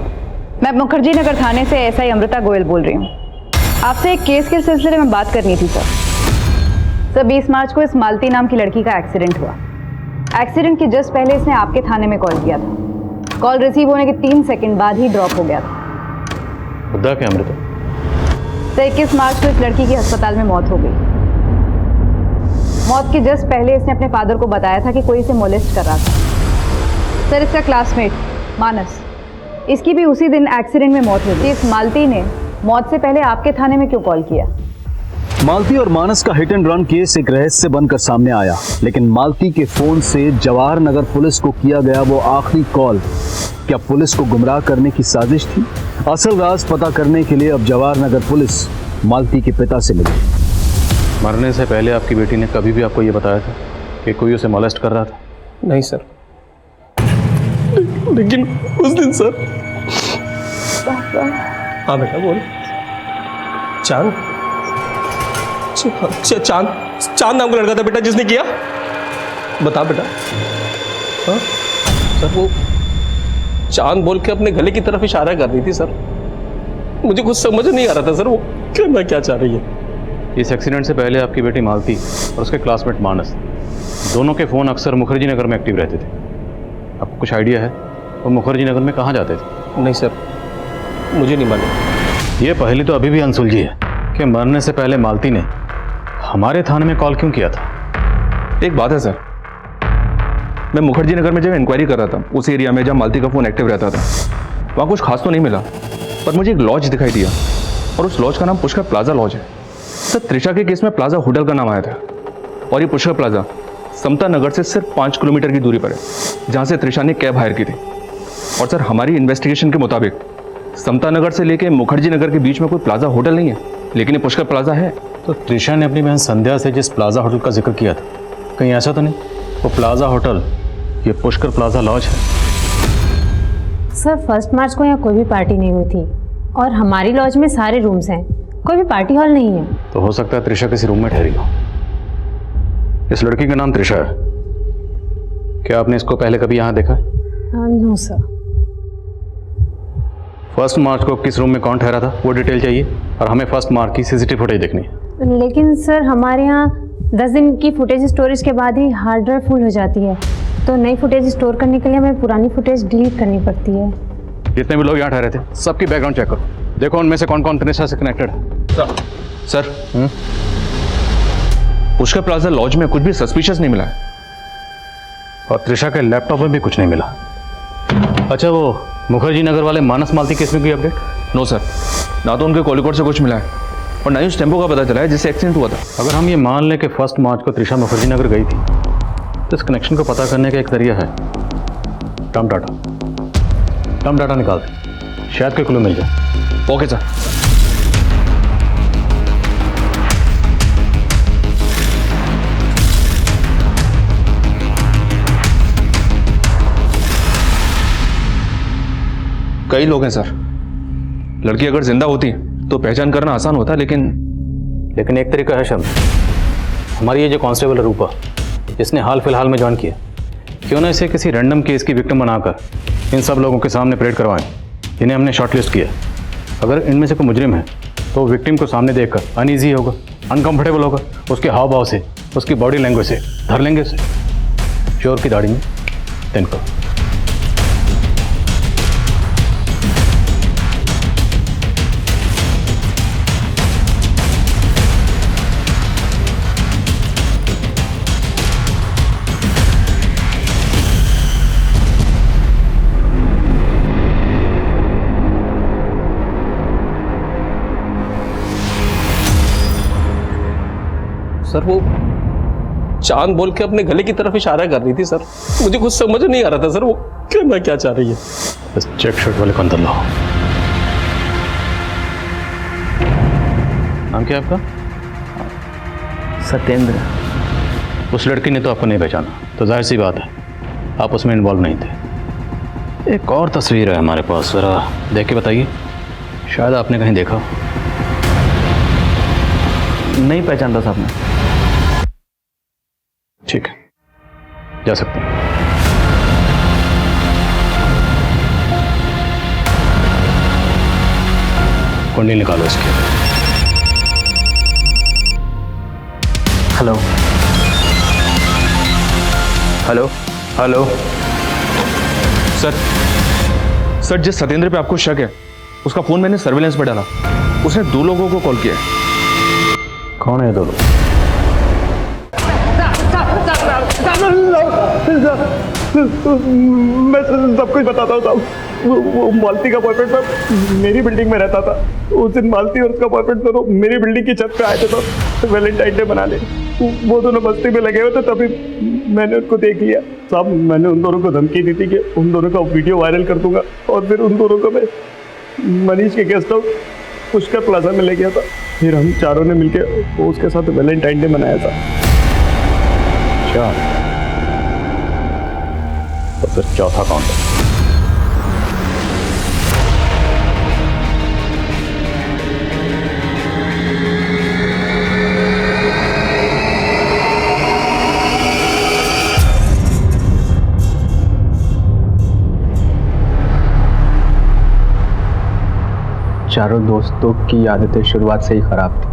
मैं मुखर्जी नगर थाने से एसआई अमृता गोयल बोल रही हूँ। आपसे एक केस के सिलसिले में बात करनी थी सर। 20 मार्च को इस मालती नाम की लड़की का एक्सीडेंट हुआ। एक्सीडेंट के जस्ट पहले इसने आपके थाने में कॉल किया था। कॉल रिसीव होने के 3 सेकंड बाद ही ड्रॉप हो गया था। खुदा के अमृता। सर 21 मार्च को इस लड़की की अस्पताल में मौत हो गई। मौत के जस्ट पहले इसने अपने फादर को बताया था कि कोई इसे मोलेस्ट कर रहा था। सर इसका क्लासमेट मानस, इसकी भी उसी दिन एक्सीडेंट में मौत हुई। इस मालती ने मौत से पहले आपके थाने में क्यों कॉल किया? मालती और मानस का हिट एंड रन केस एक रहस्य बनकर सामने आया, लेकिन मालती के फोन से जवाहर नगर पुलिस को किया गया वो आखिरी कॉल क्या पुलिस को गुमराह करने की साजिश थी? असल राज पता करने के लिए अब जवाहर नगर पुलिस मालती के पिता से मिली। मरने से पहले आपकी बेटी ने कभी भी आपको ये बताया था कि कोई उसे मोलेस्ट कर रहा था? नहीं सर, लेकिन उस दिन सर। हाँ बेटा बोल। चांद चांद चांद नाम का लड़का था बेटा जिसने किया? बता बेटा। हाँ सर, वो चांद बोल के अपने गले की तरफ इशारा कर रही थी सर। मुझे कुछ समझ नहीं आ रहा था सर वो करना क्या चाह रही है। इस एक्सीडेंट से पहले आपकी बेटी मालती और उसके क्लासमेट मानस दोनों के फ़ोन अक्सर मुखर्जी नगर में एक्टिव रहते थे। आपको कुछ आइडिया है वो मुखर्जी नगर में कहाँ जाते थे? नहीं सर, मुझे नहीं मालूम। ये पहली तो अभी भी अनसुलझी है कि मरने से पहले मालती ने हमारे थाने में कॉल क्यों किया था? एक बात है सर, मैं मुखर्जी नगर में जब इंक्वायरी कर रहा था उस एरिया में जहाँ मालती का फ़ोन एक्टिव रहता था, वहाँ कुछ खास तो नहीं मिला, पर मुझे एक लॉज दिखाई दिया और उस लॉज का नाम पुष्कर प्लाजा लॉज है। सर त्रिशा के केस में प्लाजा होटल का नाम आया था और ये पुष्कर प्लाजा समता नगर से सिर्फ 5 किलोमीटर की दूरी पर है, जहाँ से त्रिशा ने कैब हायर की थी। और सर हमारी इन्वेस्टिगेशन के मुताबिक समता नगर से लेके मुखर्जी नगर के बीच में कोई प्लाजा होटल नहीं है, लेकिन ये पुष्कर प्लाजा है। तो त्रिशा ने अपनी बहन संध्या से जिस प्लाजा होटल का जिक्र किया था, कहीं ऐसा तो नहीं वो प्लाजा होटल ये पुष्कर प्लाजा लॉज है? सर 1 मार्च को यहाँ कोई भी पार्टी नहीं हुई थी और हमारी लॉज में सारे रूम्स हैं, कोई भी पार्टी हॉल नहीं है। तो हो सकता है त्रिशा किसी रूम में ठहरी हो। इस लड़की का नाम त्रिशा है, क्या आपने इसको पहले कभी यहाँ देखा? No sir. 1 मार्च को किस रूम में कौन ठहरा था वो डिटेल चाहिए, और हमें 1 मार्च की सीसीटीवी फुटेज देखनी है। लेकिन सर हमारे यहाँ 10 दिन की फुटेज स्टोरेज के बाद ही हार्ड ड्राइव फुल हो जाती है, तो नई फुटेज स्टोर करने के लिए हमें पुरानी फुटेज डिलीट करनी पड़ती है। जितने भी लोग यहाँ ठहरे थे सबकी बैकग्राउंड चेक करो, देखो उनमें से कौन कौन त्रिशा से कनेक्टेड है। सर पुष्कर प्लाजा लॉज में कुछ भी सस्पिशियस नहीं मिला है और त्रिशा के लैपटॉप में भी कुछ नहीं मिला। अच्छा वो मुखर्जी नगर वाले मानस मालती केस में कोई अपडेट? नो सर, ना तो उनके कॉलिकोड से कुछ मिला है और ना ही उस टेम्पो का पता चला है जिससे एक्सीडेंट हुआ था। अगर हम ये मान लें कि 1 मार्च को त्रिशा मुखर्जी नगर गई थी, तो इस कनेक्शन को पता करने का एक जरिया है टर्म डाटा निकाल दें, शायद कोई क्लू मिल जाए। Okay sir. कई लोग हैं सर, लड़की अगर जिंदा होती तो पहचान करना आसान होता, लेकिन एक तरीका है शर्म, हमारी ये जो कांस्टेबल है रूपा, जिसने हाल फिलहाल में ज्वाइन किया, क्यों ना इसे किसी रैंडम केस की विक्टिम बनाकर इन सब लोगों के सामने परेड करवाएं जिन्हें हमने शॉर्टलिस्ट किया। अगर इनमें से कोई मुजरिम है तो विक्टिम को सामने देखकर अनईजी होगा, अनकंफर्टेबल होगा, उसके हाव भाव से, उसकी बॉडी लैंग्वेज से धर लेंगे उसे चोर की दाढ़ी में तिनको। सर वो चांद बोल के अपने गले की तरफ इशारा कर रही थी सर। मुझे कुछ समझ नहीं आ रहा था सर वो कहना क्या चाह रही है। बस चेक शर्ट वाले को अंदर लाओ। नाम क्या है आपका? सत्येंद्र। उस लड़की ने तो आपको नहीं पहचाना, तो जाहिर सी बात है आप उसमें इन्वॉल्व नहीं थे। एक और तस्वीर है हमारे पास, ज़रा देख के बताइए, शायद आपने कहीं देखा। नहीं पहचानता साहब मैं। ठीक है, जा सकते हैं। कुंडली निकालो इसकी। हेलो हेलो हेलो सर जिस सत्येंद्र पे आपको शक है उसका फोन मैंने सर्विलेंस पे डाला, उसने 2 लोगों को कॉल किया। कौन है 2 लोग? मैं सब कुछ बताता हूँ साहब। वो मालती का बॉयफ्रेंड था, मेरी बिल्डिंग में रहता था। उस दिन मालती और उसका बॉयफ्रेंड दोनों मेरी बिल्डिंग की छत पे आए थे तो वैलेंटाइन डे मनाने। वो दोनों मस्ती में लगे हुए थे, तभी मैंने उनको देख लिया साहब। मैंने उन दोनों को धमकी दी थी कि उन दोनों का वीडियो वायरल कर दूंगा, और फिर उन दोनों को मैं मनीष के गेस्ट हाउस पुष्कर प्लाजा में ले गया था। फिर हम चारों ने मिलकर उसके साथ वैलेंटाइन डे मनाया था। अच्छा, तो फिर चौथा कौन है? चारों दोस्तों की आदतें शुरुआत से ही खराब थी।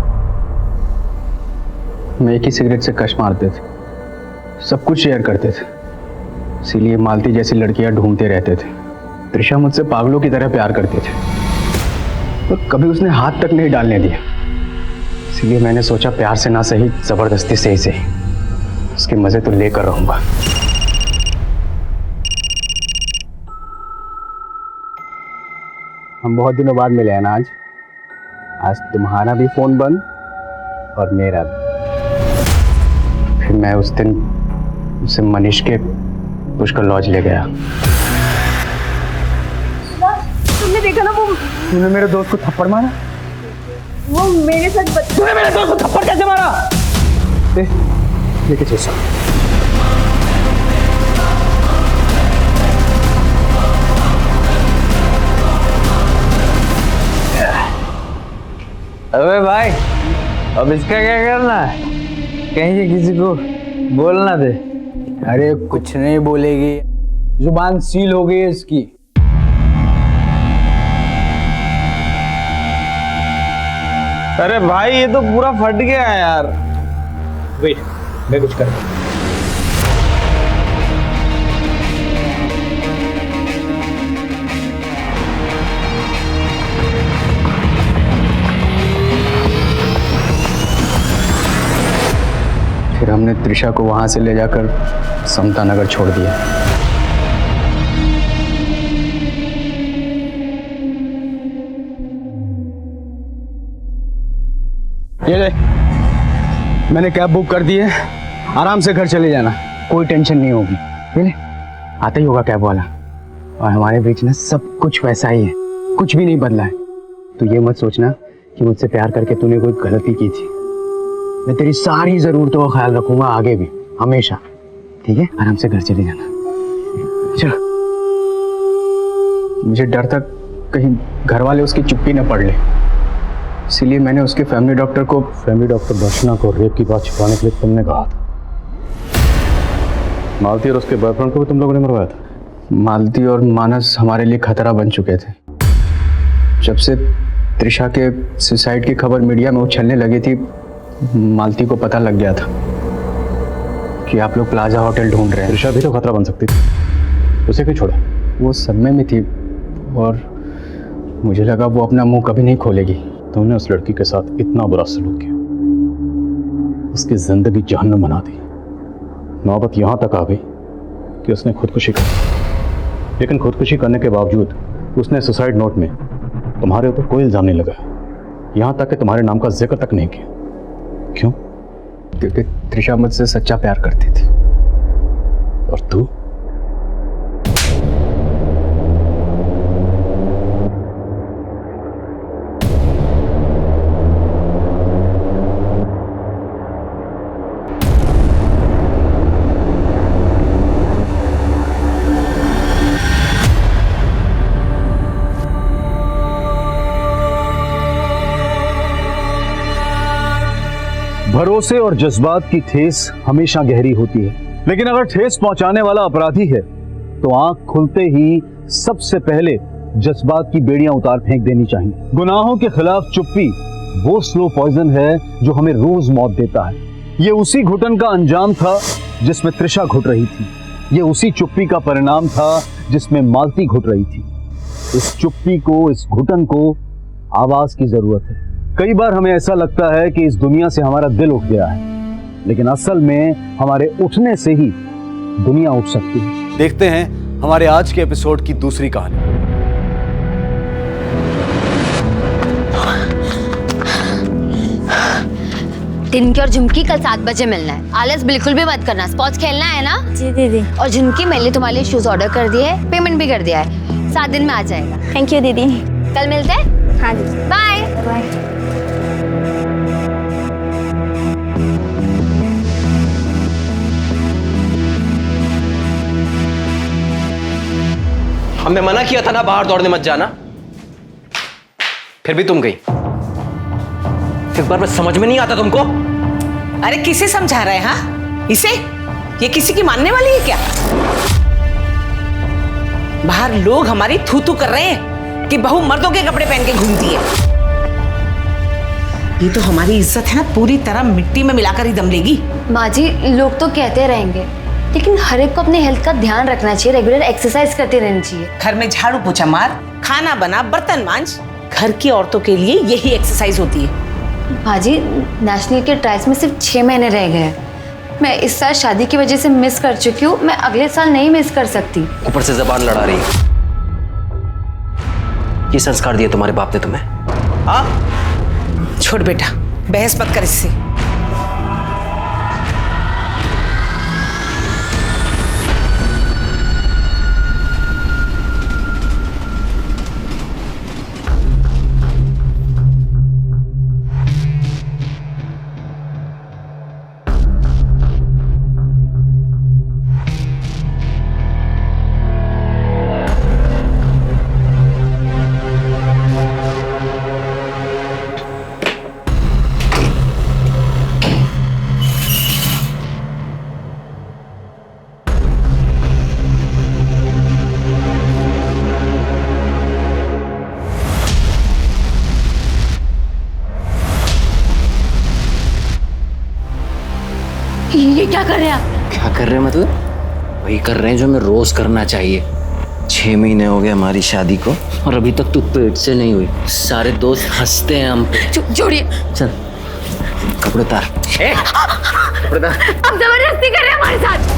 मैं एक ही सिगरेट से कश मारते थे, सब कुछ शेयर करते थे, इसीलिए मालती जैसी लड़कियां ढूंढते रहते थे। त्रिशा मुझसे पागलों की तरह प्यार करते थे, तो कभी उसने हाथ तक नहीं डालने दिया। इसीलिए मैंने सोचा प्यार से ना सही, जबरदस्ती से ही सही, उसके मजे तो लेकर रहूंगा। हम बहुत दिनों बाद मिले हैं ना आज तुम्हारा भी फोन बंद और मेरा भी। फिर मैं उस दिन उसे मनीष के पुष्कर लॉज ले गया। तुमने देखा ना वो? तूने मेरे दोस्त को थप्पड़ मारा? वो मेरे साथ तूने मेरे दोस्त को थप्पड़ कैसे मारा? लेके चल साहब। अबे भाई, अब इसका क्या करना है? कहीं से किसी को बोलना दे। अरे कुछ नहीं बोलेगी, जुबान सील हो गई है इसकी। अरे भाई ये तो पूरा फट गया है यार। वेट, मैं कुछ कर रहा हूं। फिर हमने त्रिशा को वहां से ले जाकर समता नगर छोड़ दिया। ये ले, मैंने कैब बुक कर दी है, आराम से घर चले जाना, कोई टेंशन नहीं होगी। ये ले, आता ही होगा कैब वाला। और हमारे बीच में सब कुछ वैसा ही है, कुछ भी नहीं बदला है। तो ये मत सोचना कि मुझसे प्यार करके तूने कोई गलती की थी। मैं तेरी सारी जरूरतों का ख्याल रखूंगा आगे भी, हमेशा। ठीक है, आराम से घर चले जाना। चलो। मुझे डर था कहीं घर वाले उसकी चुप्पी न पढ़ ले, इसीलिए मैंने उसके फैमिली डॉक्टर दर्शना को रेप की बात छिपाने के लिए तुमने कहा था। मालती और उसके बॉयफ्रेंड को भी तुम लोगों ने मरवाया था। मालती और मानस हमारे लिए खतरा बन चुके थे। जब से त्रिशा के सुसाइड की खबर मीडिया में उछलने लगी थी, मालती को पता लग गया था कि आप लोग प्लाजा होटल ढूंढ रहे हैं। त्रिशा भी तो खतरा बन सकती थी, उसे क्यों छोड़ा? वो सदमे में थी और मुझे लगा वो अपना मुंह कभी नहीं खोलेगी। तुमने उस लड़की के साथ इतना बुरा सलूक किया, उसकी जिंदगी जहन्नम बना दी। नौबत यहाँ तक आ गई कि उसने खुदकुशी कर ली, लेकिन खुदकुशी करने के बावजूद उसने सुसाइड नोट में तुम्हारे ऊपर कोई इल्ज़ाम नहीं लगाया, यहाँ तक कि तुम्हारे नाम का जिक्र तक नहीं किया। क्यों? क्योंकि त्रिशा मुझसे सच्चा प्यार करती थी। और तू? भरोसे और जज्बात की ठेस हमेशा गहरी होती है, लेकिन अगर ठेस पहुंचाने वाला अपराधी है तो आंख खुलते ही सबसे पहले जज्बात की बेड़ियां उतार फेंक देनी चाहिए। गुनाहों के खिलाफ चुप्पी वो स्लो पॉइजन है जो हमें रोज मौत देता है। ये उसी घुटन का अंजाम था जिसमें त्रिशा घुट रही थी। ये उसी चुप्पी का परिणाम था जिसमें मालती घुट रही थी। इस चुप्पी को, इस घुटन को आवाज की जरूरत है। कई बार हमें ऐसा लगता है कि इस दुनिया से हमारा दिल उठ गया है, लेकिन असल में हमारे उठने से ही दुनिया उठ सकती है। देखते हैं हमारे आज के एपिसोड की दूसरी कहानी। टिनकी और झुमकी कल 7 बजे मिलना है। आलस बिल्कुल भी मत करना। स्पॉट्स खेलना है ना? जी दीदी। और झुमकी, मैंने तुम्हारे लिए शूज ऑर्डर कर दिए है, पेमेंट भी कर दिया है, 7 दिन में आ जाएगा। थैंक यू दीदी। कल मिलते हैं। हाँ जी, बाय बाय। हमने मना किया था ना बाहर दौड़ने मत जाना, फिर भी तुम गई। एक बार बस समझ में नहीं आता तुमको? अरे किसे समझा रहे हैं? हाँ, इसे? ये किसी की मानने वाली है क्या? बाहर लोग हमारी थू थू कर रहे हैं कि बहू मर्दों के कपड़े पहन के घूमती है। ये तो हमारी इज्जत है ना, पूरी तरह मिट्टी में मिलाकर ही दम लेगी। माँ जी, लोग तो कहते रहेंगे, लेकिन हर एक को अपने हेल्थ का ध्यान रखना चाहिए, रेगुलर एक्सरसाइज करते रहनी चाहिए। घर में झाड़ू पोछा मार, खाना बना, बर्तन मांज। घर की औरतों के लिए यही एक्सरसाइज होती है। माँ जी, नेशनल के ट्रायल्स में सिर्फ 6 महीने रह गए हैं। मैं इस साल शादी की वजह से मिस कर चुकी हूँ, मैं अगले साल नहीं मिस कर सकती। ऊपर से जबान लड़ा रही है। ये संस्कार दिए तुम्हारे बाप ने तुम्हें? हाँ? छोड़ बेटा, बहस मत कर इससे। ये क्या कर रहे हैं आप? क्या कर रहे हैं मतलब? वही कर रहे हैं जो हमें रोज करना चाहिए। 6 महीने हो गए हमारी शादी को और अभी तक तू पेट से नहीं हुई। सारे दोस्त हंसते हैं हम पे। छोड़िए। चल कपड़े उतार। कपड़े उतार। आप जबरदस्ती कर रहे हैं हमारे साथ।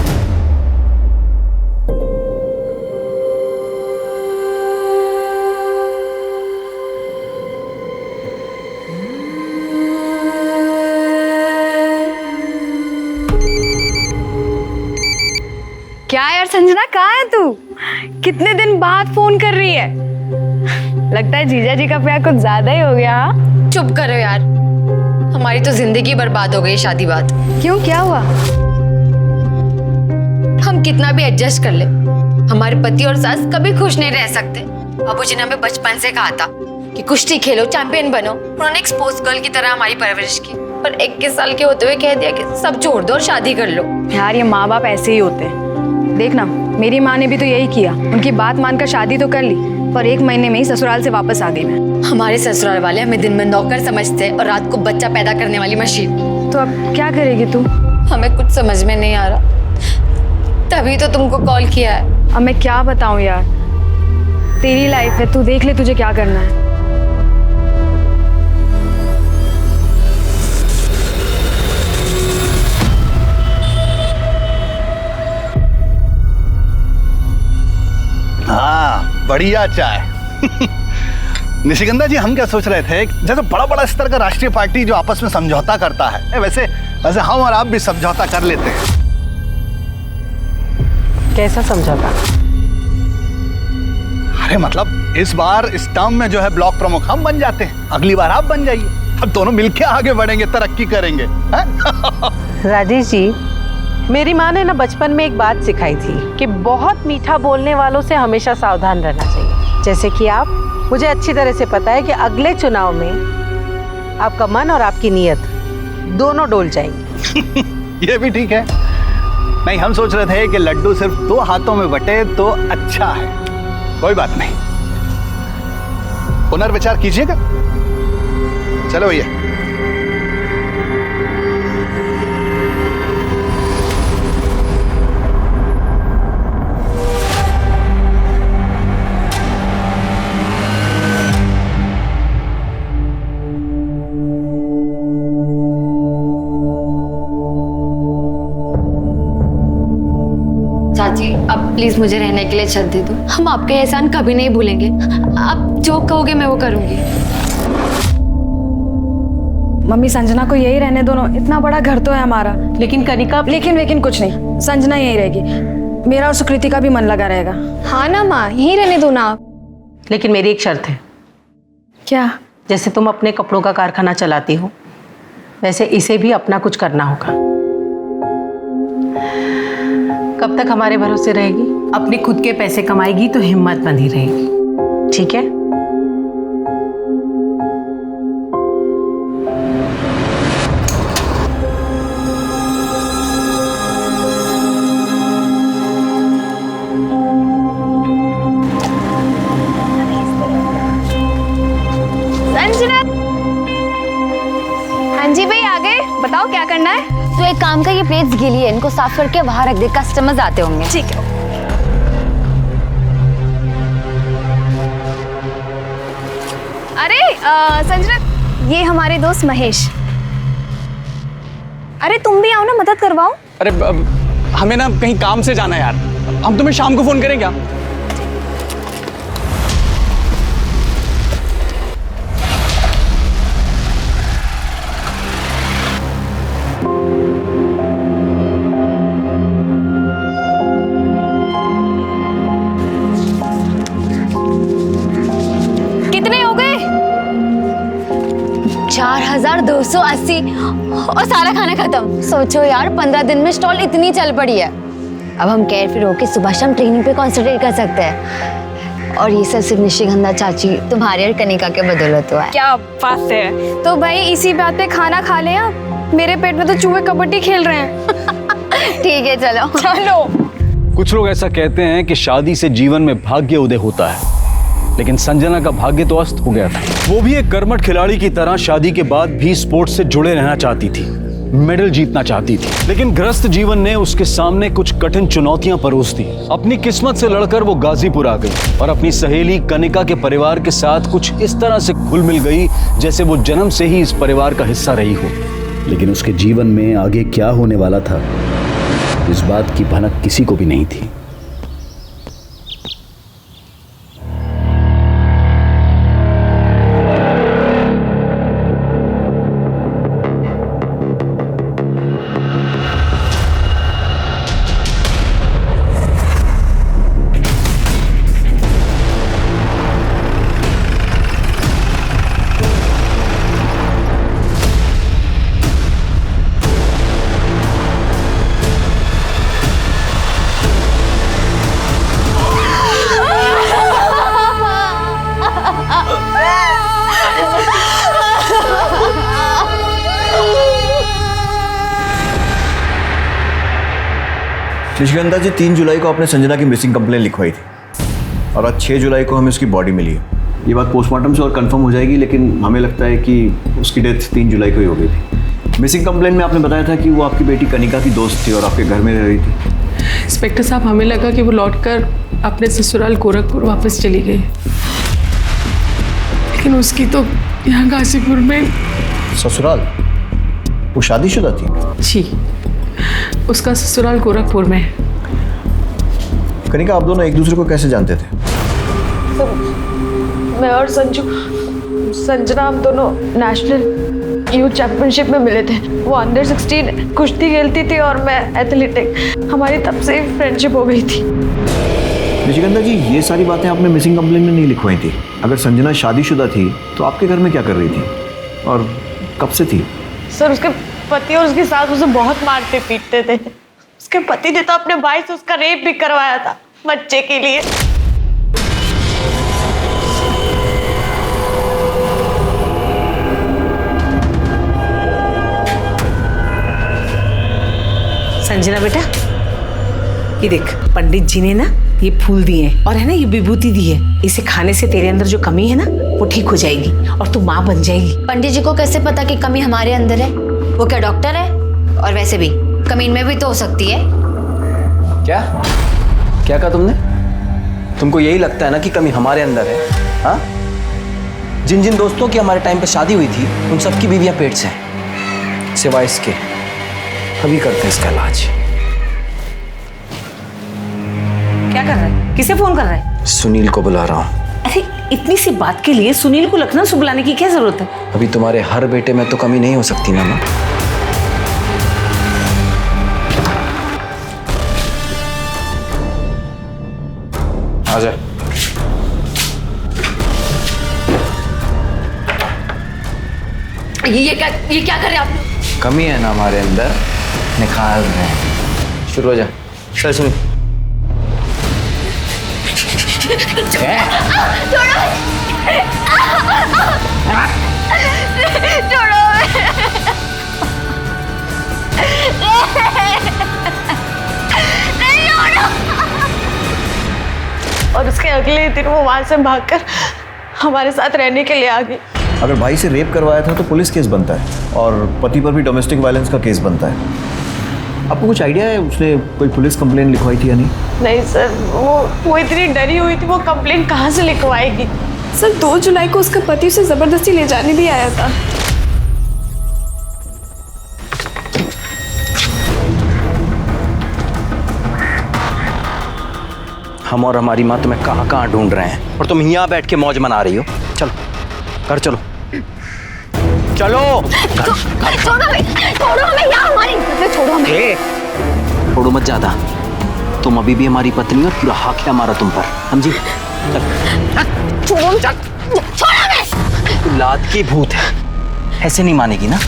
क्या यार संजना, कहाँ है तू? कितने दिन बाद फोन कर रही है? लगता है जीजा जी का प्यार कुछ ज्यादा ही हो गया। हाँ, चुप करो यार, हमारी तो जिंदगी बर्बाद हो गई शादी बाद। क्यों, क्या हुआ? हम कितना भी एडजस्ट कर ले, हमारे पति और सास कभी खुश नहीं रह सकते। बाबूजी ने हमें बचपन से कहा था कि कुश्ती खेलो, चैंपियन बनो। उन्होंने एक स्पोर्ट्स गर्ल की तरह हमारी परवरिश की, पर 21 साल के होते हुए कह दिया कि सब छोड़ दो और शादी कर लो। यार ये माँ बाप ऐसे ही होते हैं। देखना, मेरी माँ ने भी तो यही किया। उनकी बात मानकर शादी तो कर ली, पर 1 महीने में ही ससुराल से वापस आ गई मैं। हमारे ससुराल वाले हमें दिन में नौकर समझते और रात को बच्चा पैदा करने वाली मशीन। तो अब क्या करेगी तू? हमें कुछ समझ में नहीं आ रहा, तभी तो तुमको कॉल किया है। अब मैं क्या बताऊं यार, तेरी लाइफ है, तू देख ले तुझे क्या करना है। हाँ, बढ़िया चाय। निशिगंधा जी, हम क्या सोच रहे थे, जैसे बड़ा बड़ा स्तर का राष्ट्रीय पार्टी जो आपस में समझौता करता है, वैसे वैसे हम और आप भी समझौता कर लेते हैं। कैसा समझौता? अरे मतलब इस बार इस टर्म में जो है ब्लॉक प्रमुख हम बन जाते हैं, अगली बार आप बन जाइए, अब दोनों मिलके आगे बढ़ेंगे, तरक्की करेंगे। राजेश जी, मेरी माँ ने ना बचपन में एक बात सिखाई थी कि बहुत मीठा बोलने वालों से हमेशा सावधान रहना चाहिए। जैसे कि आप, मुझे अच्छी तरह से पता है कि अगले चुनाव में आपका मन और आपकी नीयत दोनों डोल जाएंगी। ये भी ठीक है। नहीं, हम सोच रहे थे कि लड्डू सिर्फ 2 हाथों में बटे तो अच्छा है। कोई बात नहीं, पुनर्विचार कीजिएगा। चलो भैया। चाची, अब प्लीज मुझे रहने के लिए छत दे दो। हम आपके एहसान कभी नहीं भूलेंगे। आप जो कहोगे मैं वो करूंगी। मम्मी, संजना को यही रहने दो ना, इतना बड़ा घर तो है हमारा। लेकिन कनिका, लेकिन कुछ नहीं, संजना यही रहेगी। मेरा और सुकृति का भी मन लगा रहेगा। हाँ ना माँ, यहीं रहने दो ना आप। लेकिन मेरी एक शर्त है। क्या? जैसे तुम अपने कपड़ों का कारखाना चलाती हो, वैसे इसे भी अपना कुछ करना होगा। कब तक हमारे भरोसे रहेगी? अपने खुद के पैसे कमाएगी तो हिम्मत बंधी रहेगी, ठीक है? संजना, हाँ जी भाई, आ गए। बताओ क्या करना है? तो एक काम का, ये प्लेट्स गीली है, इनको साफ करके बाहर रख दे, कस्टमर्स आते होंगे। ठीक है। अरे संजना, ये हमारे दोस्त महेश। अरे तुम भी आओ ना, मदद करवाओ। अरे हमें ना कहीं काम से जाना है यार, हम तुम्हें शाम को फोन करें क्या? कितने हो गए? 4280 और सारा खाना खत्म। सोचो यार, 15 दिन में स्टॉल इतनी चल पड़ी है। अब हम केयर फ्री होकर सुबह शाम ट्रेनिंग पे कॉन्सेंट्रेट कर सकते हैं। और ये सब सिर्फ निशिगंधा चाची, तुम्हारी और कनिका के बदौलत हुआ है। क्या बात है। तो भाई इसी बात पे खाना खा ले। आप, मेरे पेट में तो चूहे कबड्डी खेल रहे हैं। ठीक है, चलो चलो। कुछ लोग ऐसा कहते हैं कि शादी से जीवन में भाग्य उदय होता है, लेकिन संजना का भाग्य तो अस्त हो गया था। वो भी एक कर्मठ खिलाड़ी की तरह शादी के बाद भी स्पोर्ट्स से जुड़े रहना चाहती थी, मेडल जीतना चाहती थी। लेकिन ग्रस्त जीवन ने उसके सामने कुछ कठिन चुनौतियां परोस दी। अपनी किस्मत से लड़कर वो गाजीपुर आ गई और अपनी सहेली कनिका के परिवार के साथ कुछ इस तरह से घुल मिल गई जैसे वो जन्म से ही इस परिवार का हिस्सा रही हो। लेकिन उसके जीवन में आगे क्या होने वाला था, इस बात की भनक किसी को भी नहीं थी। निशिगंधा जी, 3 जुलाई को आपने संजना की मिसिंग कंप्लेन लिखवाई थी और आज 6 जुलाई को हमें उसकी बॉडी मिली है। ये बात पोस्टमार्टम से और कंफर्म हो जाएगी, लेकिन हमें लगता है कि उसकी डेथ 3 जुलाई को ही हो गई थी। मिसिंग कंप्लेन में आपने बताया था कि वो आपकी बेटी कनिका की दोस्त थी और आपके घर में रह रही थी। इंस्पेक्टर साहब, हमें लगा कि वो लौटकर अपने ससुराल गोरखपुर वापस चली गई, लेकिन उसकी तो यहाँ गाजीपुर में। ससुराल? वो शादीशुदा थी? जी, उसका ससुराल गोरखपुर में है। कनिका, आप दोनों एक दूसरे को कैसे जानते थे? मैं और संजना, हम दोनों नेशनल यूथ चैंपियनशिप में मिले थे। वो अंडर 16 कुश्ती खेलती थी और मैं एथलेटिक। हमारी तब से फ्रेंडशिप हो गई थी। निशिगंधा जी, ये सारी बातें आपने मिसिंग कंप्लेंट में नहीं लिखवाई थी। अगर संजना शादीशुदा थी तो आपके घर में क्या कर रही थी और कब से थी? सर, उसके पति और उसकी सास उसे बहुत मारते पीटते थे। उसके पति ने तो अपने भाई से उसका रेप भी करवाया था बच्चे के लिए। संजना बेटा, ये देख, पंडित जी ने ना ये फूल दिए हैं और है ना ये विभूति दी है। इसे खाने से तेरे अंदर जो कमी है ना वो ठीक हो जाएगी और तू माँ बन जाएगी। पंडित जी को कैसे पता कि कमी हमारे अंदर है? वो क्या डॉक्टर है? और वैसे भी कमी इनमें भी तो हो सकती है। क्या क्या कहा तुमने? तुमको यही लगता है ना कि कमी हमारे अंदर है? हाँ, जिन जिन दोस्तों की हमारे टाइम पे शादी हुई थी उन सबकी बीवियां पेट से हैं, सिवाय इसके। अभी करते हैं इसका इलाज। क्या कर रहा है? किसे फोन कर रहा है? सुनील को बुला रहा हूँ। अरे इतनी सी बात के लिए सुनील को लखनऊ से बुलाने की क्या जरूरत है? अभी तुम्हारे हर बेटे में तो कमी नहीं हो सकती ना माँ। आजा। ये क्या कर रहे हैं आप लोग? कमी है ना हमारे अंदर, निकाल रहे हैं। शुरू हो जा। चल सुनी। और उसके अगले दिन वो वहां से भागकर हमारे साथ रहने के लिए आ गई। अगर भाई से रेप करवाया था तो पुलिस केस बनता है और पति पर भी डोमेस्टिक वायलेंस का केस बनता है। आपको कुछ आइडिया है उसने कोई पुलिस कंप्लेंट लिखवाई थी या नहीं? नहीं सर, वो इतनी डरी हुई थी, वो कंप्लेंट कहाँ से लिखवाएगी? सर 2 जुलाई को उसका पति उसे जबरदस्ती ले जाने भी आया था। हम और हमारी माँ तुम्हें कहाँ कहाँ ढूंढ रहे हैं और तुम यहाँ बैठ के मौज मना रही हो। चलो घर चलो, चलो। छोड़ो हमें यार, हमारी छोड़ो हमें। छोड़ो मत ज्यादा, तुम अभी भी हमारी पत्नी हो, पूरा हक है हमारा तुम पर, समझी? तू लात की भूत है, ऐसे नहीं मानेगी ना।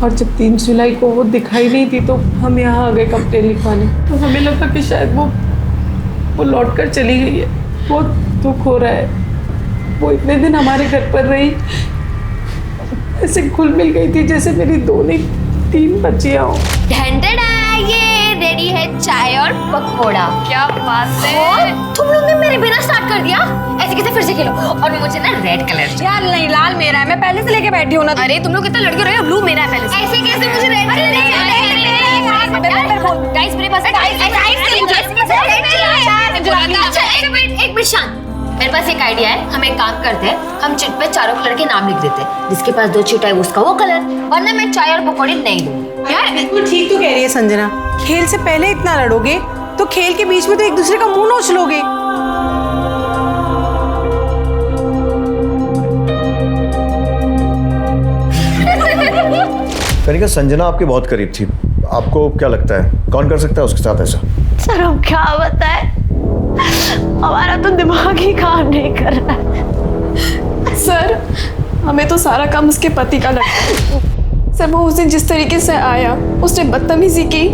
और जब 3 जुलाई को वो दिखाई नहीं थी तो हम यहाँ आ गए कंप्लेन लिखवाने। तो हमें लगा कि शायद वो लौट कर चली गई है। बहुत दुख हो रहा है। वो इतने दिन हमारे घर पर रही, ऐसे घुल मिल गई थी जैसे मेरी 2 नहीं 3 बच्चियां हो। ये रेडी है चाय और पकौड़ा। क्या बात है, तुम लोग ने मेरे बिना स्टार्ट कर दिया। ऐसे कैसे फिर से खेलो? और मुझे ना रेड कलर यार। नहीं, लाल मेरा है, मैं पहले से लेके बैठी हूँ ना। अरे तुम लोग इतना लड़के रहे हो, ब्लू मेरा है पहले से। ऐसे कैसे मुझे रेड कलर? गाइस मेरे पास एक मिनट शांत। मेरे पास एक आइडिया है। हम एक काम करते हैं, हम चिट पे चारों कलर के नाम लिख देते हैं। जिसके पास 2 चिट है उसका वो कलर, वरना मैं चाय और पकौड़े नहीं दूंगी। यार बिल्कुल ठीक तो कह रही है संजना। खेल से पहले इतना लड़ोगे तो खेल के बीच में तो एक दूसरे का मुंह नोच लोगे। कनिका, संजना आपके बहुत करीब थी। आपको क्या लगता है कौन कर सकता है उसके साथ ऐसा? सर हम क्या बताएं, हमारा तो दिमाग ही काम नहीं कर रहा है। सर हमें तो सारा काम उसके पति का लगता है। सर वो उस दिन जिस तरीके से आया, उसने बदतमीजी की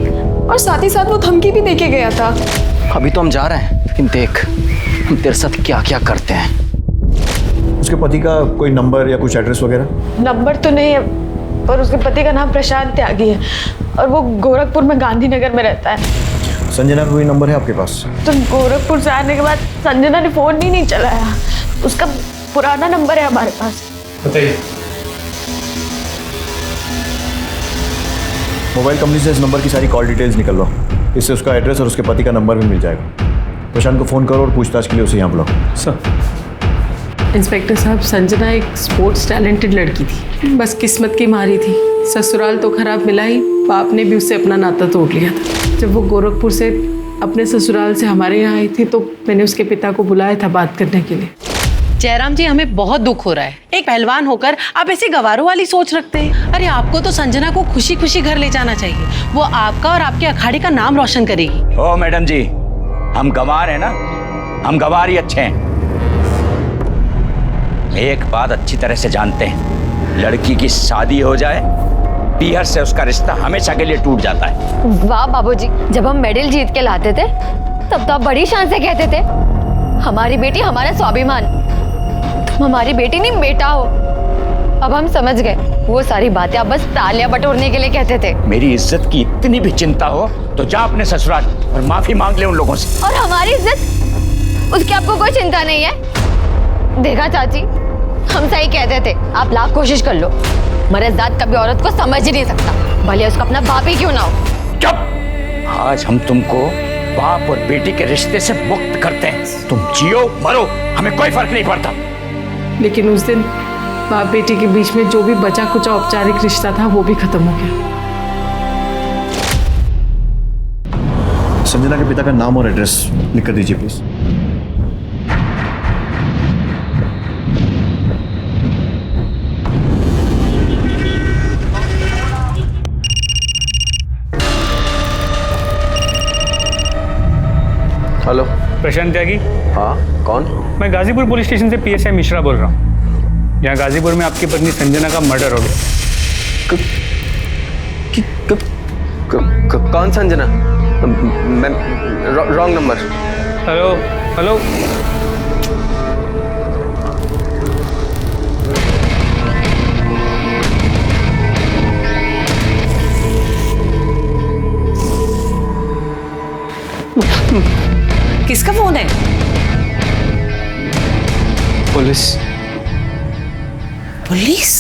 और साथ ही साथ वो धमकी भी देके गया था। अभी तो हम जा रहे हैं, लेकिन देख हम तेरे साथ क्या क्या करते हैं। उसके पति का कोई नंबर या कुछ एड्रेस वगैरह? नंबर तो नहीं है, पर उसके पति का नाम प्रशांत त्यागी है और वो गोरखपुर में गांधीनगर में रहता है। संजना का कोई नंबर है आपके पास? तो गोरखपुर से आने के बाद संजना ने फोन ही नहीं चलाया। उसका पुराना नंबर है हमारे पास। बताइए। मोबाइल कंपनी से इस नंबर की सारी कॉल डिटेल्स निकलवाओ। इससे उसका एड्रेस और उसके पति का नंबर भी मिल जाएगा। प्रशांत को फ़ोन करो और पूछताछ के लिए उसे यहाँ बुलाओ। सर। इंस्पेक्टर साहब, संजना एक स्पोर्ट्स टैलेंटेड लड़की थी, बस किस्मत की मारी थी। ससुराल तो खराब मिला ही, बाप ने भी उससे अपना नाता तोड़ लिया था। जब वो गोरखपुर से अपने ससुराल से हमारे यहाँ आई थी तो मैंने उसके पिता को बुलाया था बात करने के लिए। जयराम जी, हमें बहुत दुख हो रहा है। एक पहलवान होकर आप ऐसी गवारों वाली सोच रखते हैं। अरे आपको तो संजना को खुशी खुशी घर ले जाना चाहिए। वो आपका और आपके अखाड़े का नाम रोशन करेगी। ओ मैडम जी, हम गंवार हैं ना, हम गंवार ही अच्छे हैं। एक बात अच्छी तरह से जानते हैं, लड़की की शादी हो जाए पीहर से उसका रिश्ता हमेशा के लिए टूट जाता है। वाह बाबूजी, जब हम मेडल जीत के लाते थे तब तो आप बड़ी शान से कहते थे हमारी बेटी हमारा स्वाभिमान, तुम हमारी बेटी नहीं बेटा हो। अब हम समझ गए, वो सारी बातें आप बस तालियां बटोरने के लिए कहते थे। मेरी इज्जत की इतनी भी चिंता हो तो जा अपने ससुराल और माफी मांग ले उन लोगों से। और हमारी इज्जत, उसकी आपको कोई चिंता नहीं है। देखा चाची, हम सही कहते थे, आप लाख कोशिश कर लो, मर्द कभी औरत को समझ ही नहीं सकता, भले उसका अपना बाप ही क्यों ना हो। चुप! आज हम तुमको बाप और बेटी के रिश्ते से मुक्त करते हैं। तुम जियो मरो, हमें कोई फर्क नहीं पड़ता। लेकिन उस दिन बाप बेटी के बीच में जो भी बचा कुचा औपचारिक रिश्ता था वो भी खत्म हो गया। संजना के पिता का नाम और एड्रेस लिख कर दीजिए प्लीज। हेलो, प्रशांत त्यागी। हाँ, कौन? मैं गाजीपुर पुलिस स्टेशन से पीएसआई मिश्रा बोल रहा हूँ। यहाँ गाजीपुर में आपकी पत्नी संजना का मर्डर हो गया। कौन संजना? मैं रॉन्ग नंबर। हेलो हेलो, किसका फोन है? पुलिस। पुलिस?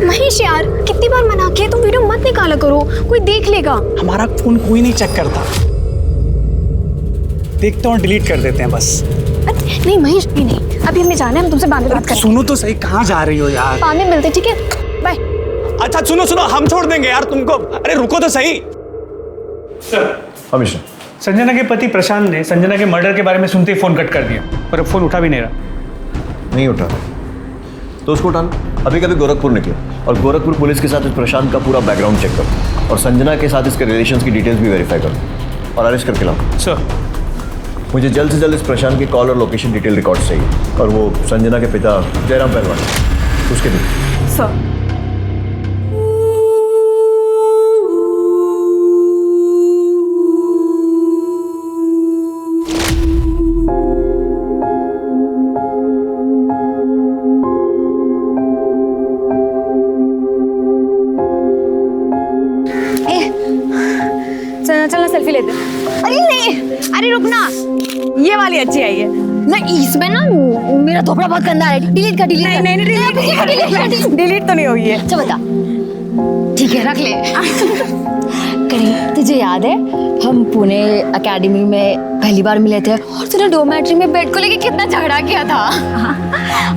महेश यार, कितनी बार मना किया, तुम वीडियो मत निकाला करो, कोई देख लेगा। हमारा फोन कोई नहीं चेक करता, देखते हैं और डिलीट कर देते हैं बस। नहीं महेश, नहीं, अभी हमें जाना है, हम तुमसे बाद में बात करेंगे। सुनो तो सही, कहाँ जा रही हो यार? बाद में मिलते, ठीक है, बाय। अच्छा सुनो सुनो, हम छोड़ देंगे यार तुमको। अरे रुको तो सही। हमेशा संजना के पति प्रशांत ने संजना के मर्डर के बारे में सुनते ही फोन कट कर दिया, पर अब फोन उठा भी नहीं रहा। नहीं उठा तो उसको उठाना। अभी कभी गोरखपुर निकले और गोरखपुर पुलिस के साथ इस प्रशांत का पूरा बैकग्राउंड चेक करो और संजना के साथ इसके रिलेशंस की डिटेल्स भी वेरीफाई करो और अरेस्ट करके लाओ। सर, मुझे जल्द से जल्द इस प्रशांत की कॉल और लोकेशन डिटेल रिकॉर्ड चाहिए और वो संजना के पिता जयराम पहलवान, उसके भी। सर, चलना सेल्फी लेते। अरे नहीं, अरे रुकना, ये वाली अच्छी आई है ना। इसमें ना मेरा थोपड़ा बहुत गंदा है, डिलीट कर। डिलीट नहीं डिलीट तो नहीं होगी है। अच्छा बता, ठीक है रख ले। करी, तुझे याद है हम पुणे एकेडमी में पहली बार मिले थे और तूने डोमेट्री में बेड को लेके कितना झगड़ा किया था।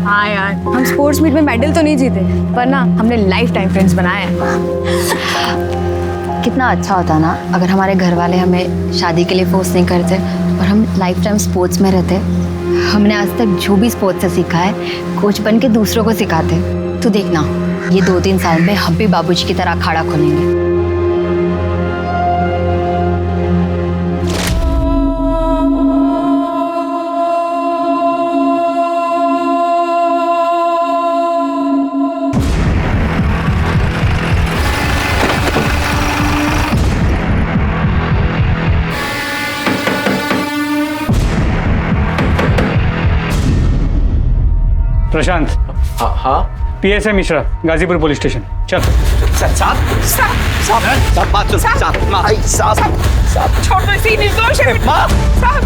हाँ यार, हम स्पोर्ट्स मीट में मेडल तो नहीं जीते, पर ना हमने लाइफ टाइम फ्रेंड्स बनाए हैं। कितना अच्छा होता ना अगर हमारे घर वाले हमें शादी के लिए फोर्स नहीं करते और हम लाइफ टाइम स्पोर्ट्स में रहते। हमने आज तक जो भी स्पोर्ट्स से सीखा है कोच बन के दूसरों को सिखाते। तो देखना, ये 2-3 साल में हम भी बाबूजी की तरह अखाड़ा खोलेंगे। प्रशांत। हाँ, PSI Mishra, Ghazipur police station. चल। छोड़ दो, इसी निर्दोष है। साहब।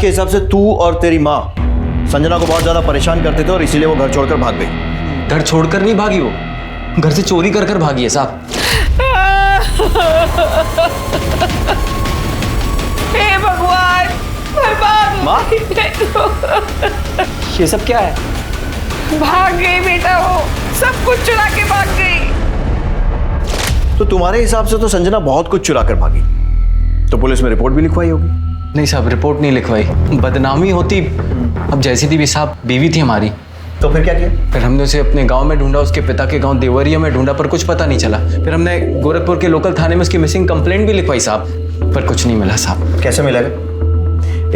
के हिसाब से तू और तेरी माँ संजना को बहुत ज्यादा परेशान करते थे और इसीलिए वो घर छोड़कर भाग गई। घर छोड़कर नहीं भागी, वो घर से चोरी कर भागी है साहब। हे भगवान, बर्बाद माँ? हो गई। ये सब क्या है? भाग गई बेटा, वो सब कुछ चुरा के भाग गई। तो तुम्हारे हिसाब से तो संजना बहुत कुछ चुरा कर भागी, तो पुलिस में रिपोर्ट भी लिखवाई होगी? नहीं साहब, रिपोर्ट नहीं लिखवाई, बदनामी होती। अब जैसी थी भी साहब, बीवी थी हमारी। तो फिर क्या किया? फिर हमने उसे अपने गांव में ढूंढा, उसके पिता के गांव देवरिया में ढूंढा, पर कुछ पता नहीं चला। फिर हमने गोरखपुर के लोकल थाने में उसकी मिसिंग कंप्लेंट भी लिखवाई साहब, पर कुछ नहीं मिला साहब। कैसे मिलेगा?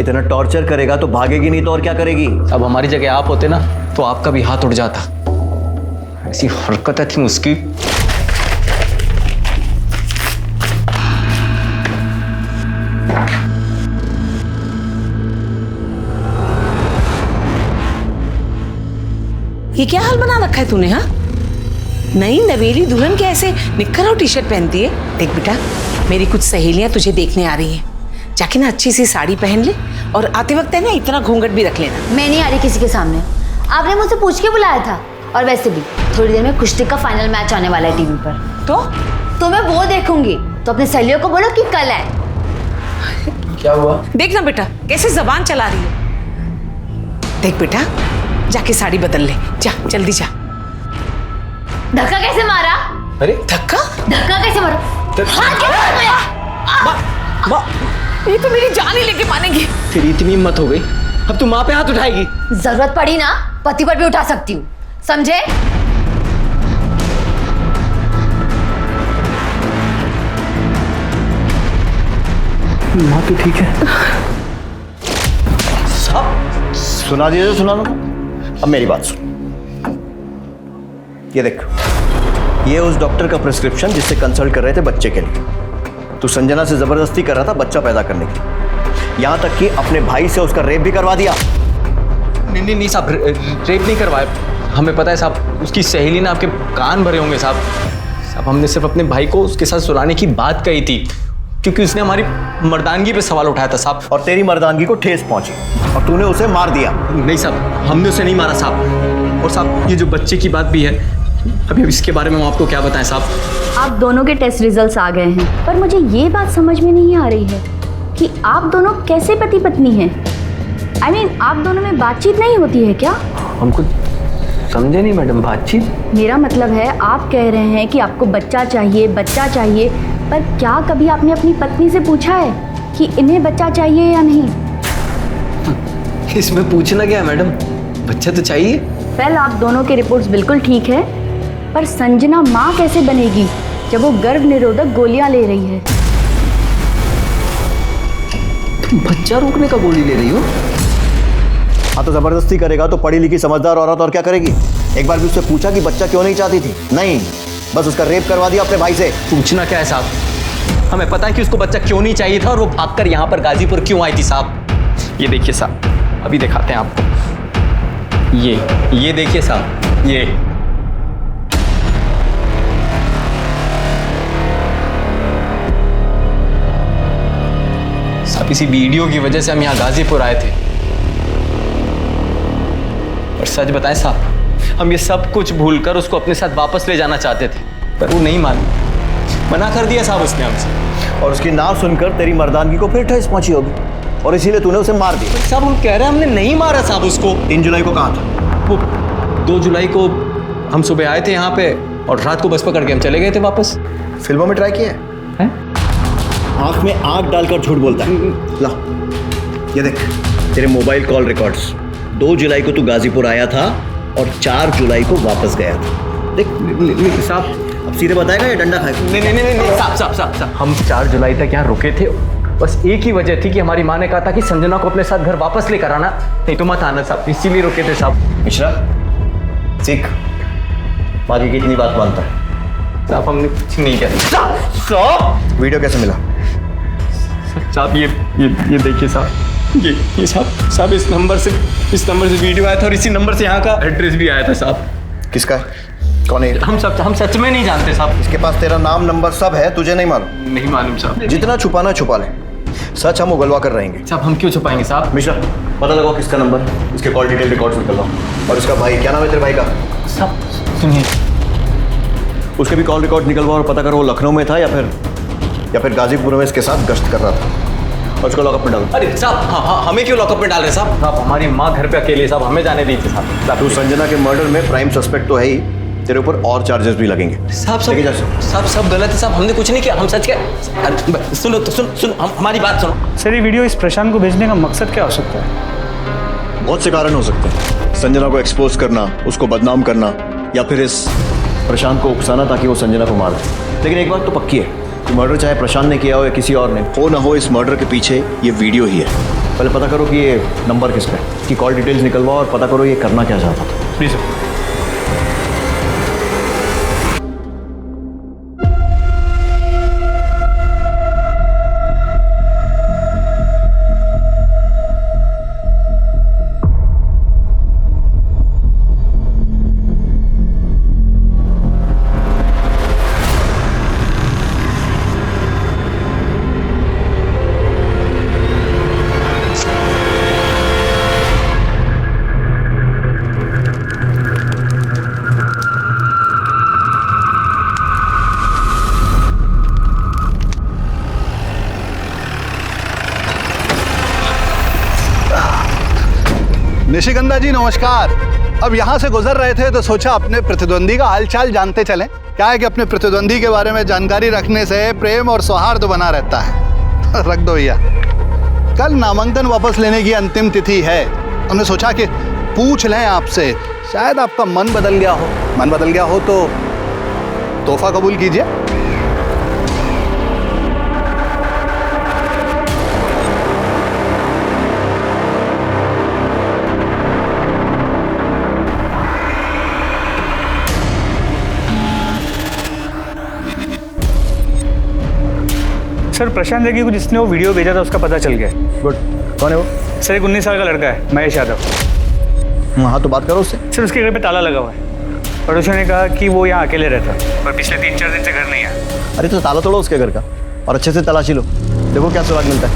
इतना टॉर्चर करेगा तो भागेगी नहीं तो और क्या करेगी? अब हमारी जगह आप होते ना तो आपका भी हाथ उड़ जाता। ऐसी हरकतें थी उसकी। ये क्या हाल बना रखा है तूने? हाँ, नई नवेली दुल्हन के ऐसे निक्कर और टी शर्ट पहनती है। देख बेटा, मेरी कुछ सहेलियां तुझे देखने आ रही हैं, जाके ना अच्छी सी साड़ी पहन ले और आते वक्त है ना इतना घूंघट भी रख लेना। मैं नहीं आ रही किसी के सामने, आपने मुझसे पूछ के बुलाया था। और वैसे भी थोड़ी देर में कुश्ती का फाइनल मैच आने वाला है टीवी पर, तो मैं वो देखूंगी। तो अपने सहेलियों को बोलो कि कल है। क्या हुआ? देखना बेटा कैसे जबान चला रही है। देख बेटा, जाके साड़ी बदल ले, जा जल्दी जा। धक्का कैसे मारा? अरे धक्का कैसे मारा? हाँ, कैसे मारा? ये तो मेरी जान ही लेके मानेगी। तेरी इतनी हिम्मत हो गई, अब तू माँ पे हाथ उठाएगी? जरूरत पड़ी ना पति पर भी उठा सकती हूँ, समझे? माँ तो ठीक है। सुना दीजिए, सुना लो। अब मेरी बात सुन। ये देख, ये उस डॉक्टर का प्रिस्क्रिप्शन जिससे कंसल्ट कर रहे थे बच्चे के लिए। तू संजना से जबरदस्ती कर रहा था बच्चा पैदा करने के लिए, यहां तक कि अपने भाई से उसका रेप भी करवा दिया। नहीं साहब, रेप नहीं करवाया। हमें पता है साहब, उसकी सहेली ने आपके कान भरे होंगे साहब। साहब हमने सिर्फ अपने भाई को उसके साथ सुलाने की बात कही थी, क्योंकि उसने हमारी मर्दानगी पे सवाल उठाया था साहब। और तेरी मर्दानगी को ठेस पहुंची और तूने उसे मार दिया। नहीं साहब, हमने उसे नहीं मारा साहब। और साहब ये जो बच्चे की बात भी है, अभी इसके बारे में हम आपको क्या बताएं साहब? आप दोनों के टेस्ट रिजल्ट्स आ गए हैं, पर मुझे ये बात समझ में नहीं आ रही है कि आप दोनों कैसे पति पत्नी हैं। I mean, आप दोनों में बातचीत नहीं होती है क्या? हम कुछ समझे नहीं मैडम। बातचीत? मेरा मतलब है आप कह रहे हैं कि आपको बच्चा चाहिए, पर क्या कभी आपने अपनी पत्नी से पूछा है कि इन्हें बच्चा चाहिए या नहीं? इसमें पूछना क्या है मैडम, बच्चा तो चाहिए। वेल, आप दोनों के रिपोर्ट्स बिल्कुल ठीक है, पर संजना माँ कैसे बनेगी जब वो गर्भ निरोधक गोलियां ले रही है? तुम बच्चा रोकने का गोली ले रही हो? हाँ, तो जबरदस्ती करेगा तो पढ़ी लिखी समझदार औरत और क्या करेगी? एक बार भी उससे पूछा कि बच्चा क्यों नहीं चाहती थी? नहीं, बस उसका रेप करवा दिया अपने भाई से। पूछना क्या है साहब, हमें पता है कि उसको बच्चा क्यों नहीं चाहिए था और वो भागकर यहाँ पर गाजीपुर क्यों आई थी साहब। ये देखिए साहब, अभी दिखाते हैं आपको। ये देखिए साहब, ये साहब इसी वीडियो की वजह से हम यहाँ गाजीपुर आए थे। और सच बताएं साहब, हम ये सब कुछ भूलकर उसको अपने साथ वापस ले जाना चाहते थे, पर वो नहीं मानी, मना कर दिया साहब उसने हमसे। और उसकी नाम सुनकर तेरी मर्दानगी को फिर ठेस पहुंची होगी और इसीलिए तूने उसे मार दिया। साहब हम कह रहे हैं हमने नहीं मारा साहब उसको। 3 जुलाई को कहाँ था? वो 2 जुलाई को हम सुबह आए थे यहाँ पे और रात को बस पकड़ के हम चले गए थे वापस। फिल्मों में ट्राई किया है? आंख में आंख डालकर झूठ बोलता है। ला, ये देख तेरे मोबाइल कॉल रिकॉर्ड्स। 2 जुलाई को तू गाजीपुर आया था और 4 जुलाई को वापस गया था। देख साहब, अब सीधे बताएगा या डंडा खाएगा? नहीं साहब, हम 4 जुलाई तक यहाँ रुके थे, बस एक ही वजह थी कि हमारी माँ ने कहा था कि संजना को अपने साथ घर वापस लेकर आना, नहीं तो मत आना साहब, इसीलिए रुके थे साहब। मिश्रा, सीख, माँ की कितनी बात मानता है? साहब हमने कुछ नहीं किया। वीडियो कैसे मिला? साहब ये देखिए साहब, ये साहब इस नंबर से वीडियो आया था और इसी नंबर से यहाँ का एड्रेस भी आया था साहब। किसका? कौन है? हम सच में नहीं जानते साहब। इसके पास तेरा नाम नंबर सब है, तुझे नहीं मालूम? नहीं मालूम साहब। जितना छुपाना छुपा ले, सच हम उगलवा कर रहेंगे। साहब हम क्यों छुपाएंगे साहब? मिश्रा, पता लगाओ किसका नंबर, इसके कॉल डिटेल रिकॉर्ड्स निकलवाओ। और इसका भाई, क्या नाम है तेरे भाई का? साहब सुनिए, उसके भी कॉल रिकॉर्ड निकलवाओ और पता करो वो लखनऊ में था या फिर गाजीपुर में इसके साथ गश्त कर रहा था। और उसको लॉकअप में डालो। अरे साहब, हाँ हमें क्यों लॉकअप में डाल रहे साहब? साहब हमारी माँ घर पे अकेली है साहब, हमें जाने दीजिए साहब। तू संजना के मर्डर में प्राइम सस्पेक्ट तो है ही, तेरे ऊपर और चार्जेस भी लगेंगे। साहब सब गलत है साहब, हमने कुछ नहीं किया, हम सच के। सुनो तो सुन हमारी बात सुनो। सर ये वीडियो इस प्रशांत को भेजने का मकसद क्या हो सकता है? बहुत से कारण हो सकते हैं। संजना को एक्सपोज करना, उसको बदनाम करना, या फिर इस प्रशांत को उकसाना ताकि वो संजना को मारे। लेकिन एक बात तो पक्की है कि मर्डर चाहे प्रशांत ने किया हो या किसी और ने, हो ना हो इस मर्डर के पीछे ये वीडियो ही है। पहले पता करो कि ये नंबर किसका है, कि कॉल डिटेल्स निकलवाओ और पता करो ये करना क्या चाहता था। Please sir. निशिगंधा जी नमस्कार। अब यहाँ से गुजर रहे थे तो सोचा अपने प्रतिद्वंदी का हालचाल जानते चलें। क्या है कि अपने प्रतिद्वंदी के बारे में जानकारी रखने से प्रेम और सौहार्द बना रहता है। रख दो भैया। कल नामांकन वापस लेने की अंतिम तिथि है। हमने सोचा कि पूछ लें आपसे, शायद आपका मन बदल गया हो। मन बदल गया हो तो तोहफा कबूल कीजिए। सर प्रशांत नेगी को जिसने वो वीडियो भेजा था उसका पता चल गया। गुड। कौन है वो? सर एक 19 साल का लड़का है, महेश यादव। हाँ तो बात करो उससे। सर उसके घर पे ताला लगा हुआ है। पड़ोसियों ने कहा कि वो यहाँ अकेले रहता है और पिछले 3-4 दिन से घर नहीं आया। अरे तो ताला तोड़ो उसके घर का और अच्छे से तलाशी लो, देखो क्या सुराग मिलता है।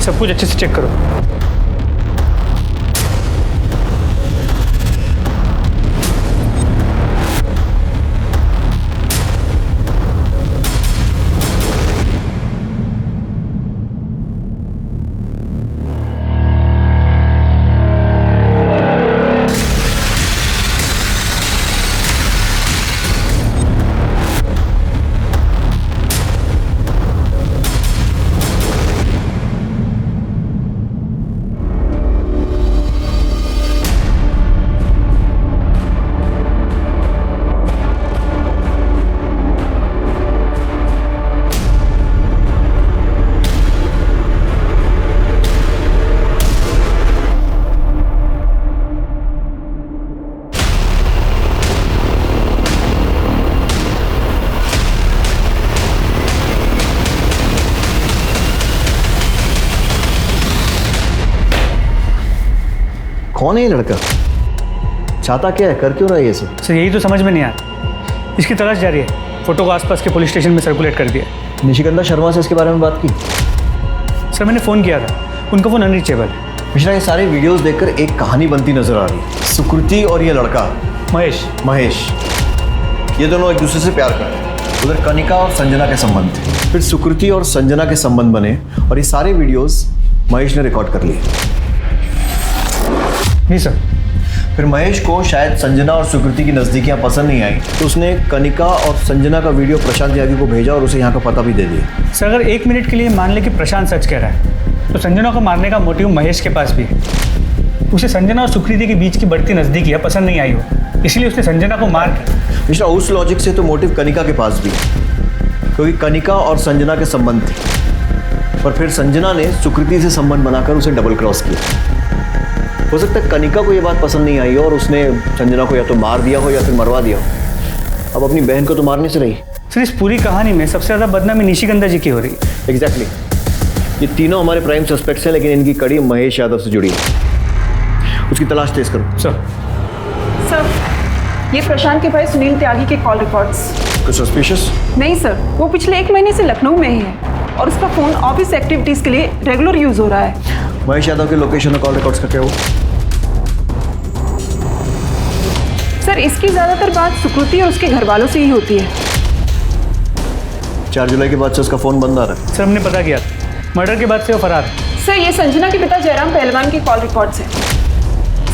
सब कुछ अच्छे से चेक करो। कौन है ये लड़का? चाहता क्या है, कर क्यों रहा है ये सब? सर यही तो समझ में नहीं आया। इसकी तलाश जारी है। फोटो को आसपास के पुलिस स्टेशन में सर्कुलेट कर दिया। निशिगंधा शर्मा से इसके बारे में बात की? सर मैंने फ़ोन किया था, उनका फ़ोन अनरीचेबल है। मिश्रा ये सारे वीडियोस देखकर एक कहानी बनती नजर आ रही है। सुकृति और ये लड़का महेश ये दोनों एक दूसरे से प्यार करते हैं। उधर कनिका और संजना के संबंध थे, फिर सुकृति और संजना के संबंध बने और ये सारे वीडियोस महेश ने रिकॉर्ड कर लिए। जी सर। फिर महेश को शायद संजना और सुकृति की नज़दीकियाँ पसंद नहीं आई तो उसने कनिका और संजना का वीडियो प्रशांत त्यागी को भेजा और उसे यहाँ का पता भी दे दिया। सर अगर 1 मिनट के लिए मान ले कि प्रशांत सच कह रहा है तो संजना को मारने का मोटिव महेश के पास भी है। उसे संजना और सुकृति के बीच की बढ़ती नज़दीकियाँ पसंद नहीं आई हो, इसलिए उसने संजना को मार दिया। मिश्रा उस लॉजिक से तो मोटिव कनिका के पास भी है, क्योंकि कनिका और संजना के संबंध थे, पर फिर संजना ने सुकृति से संबंध बनाकर उसे डबल क्रॉस किया। हो सकता है कनिका को ये बात पसंद नहीं आई और उसने संजना को या तो मार दिया हो या फिर मरवा दिया हो। अब अपनी बहन को तो मारने से रही। सर इस पूरी कहानी में सबसे ज़्यादा बदनामी निशिगंधा जी की हो रही है। एग्जैक्टली। ये तीनों हमारे प्राइम सस्पेक्ट्स हैं, लेकिन इनकी कड़ी महेश यादव से जुड़ी है। उसकी तलाश तेज करो। सर ये प्रशांत के भाई सुनील त्यागी के कॉल रिकॉर्ड्स। कुछ सस्पिशियस? नहीं सर, वो पिछले 1 महीने से लखनऊ में ही है और उसका फ़ोन ऑफिस एक्टिविटीज़ के लिए रेगुलर यूज़ हो रहा है। महेश यादव के लोकेशन और कॉल रिकॉर्ड्स का क्या हुआ? सर, इसकी ज़्यादातर बात सुकृति और उसके घर वालों से ही होती है। 4 जुलाई के बाद से उसका फ़ोन बंद आ रहा है। सर हमने पता किया, मर्डर के बाद से वो फरार है। सर, ये संजना के पिता जयराम पहलवान की कॉल रिकॉर्ड्स हैं।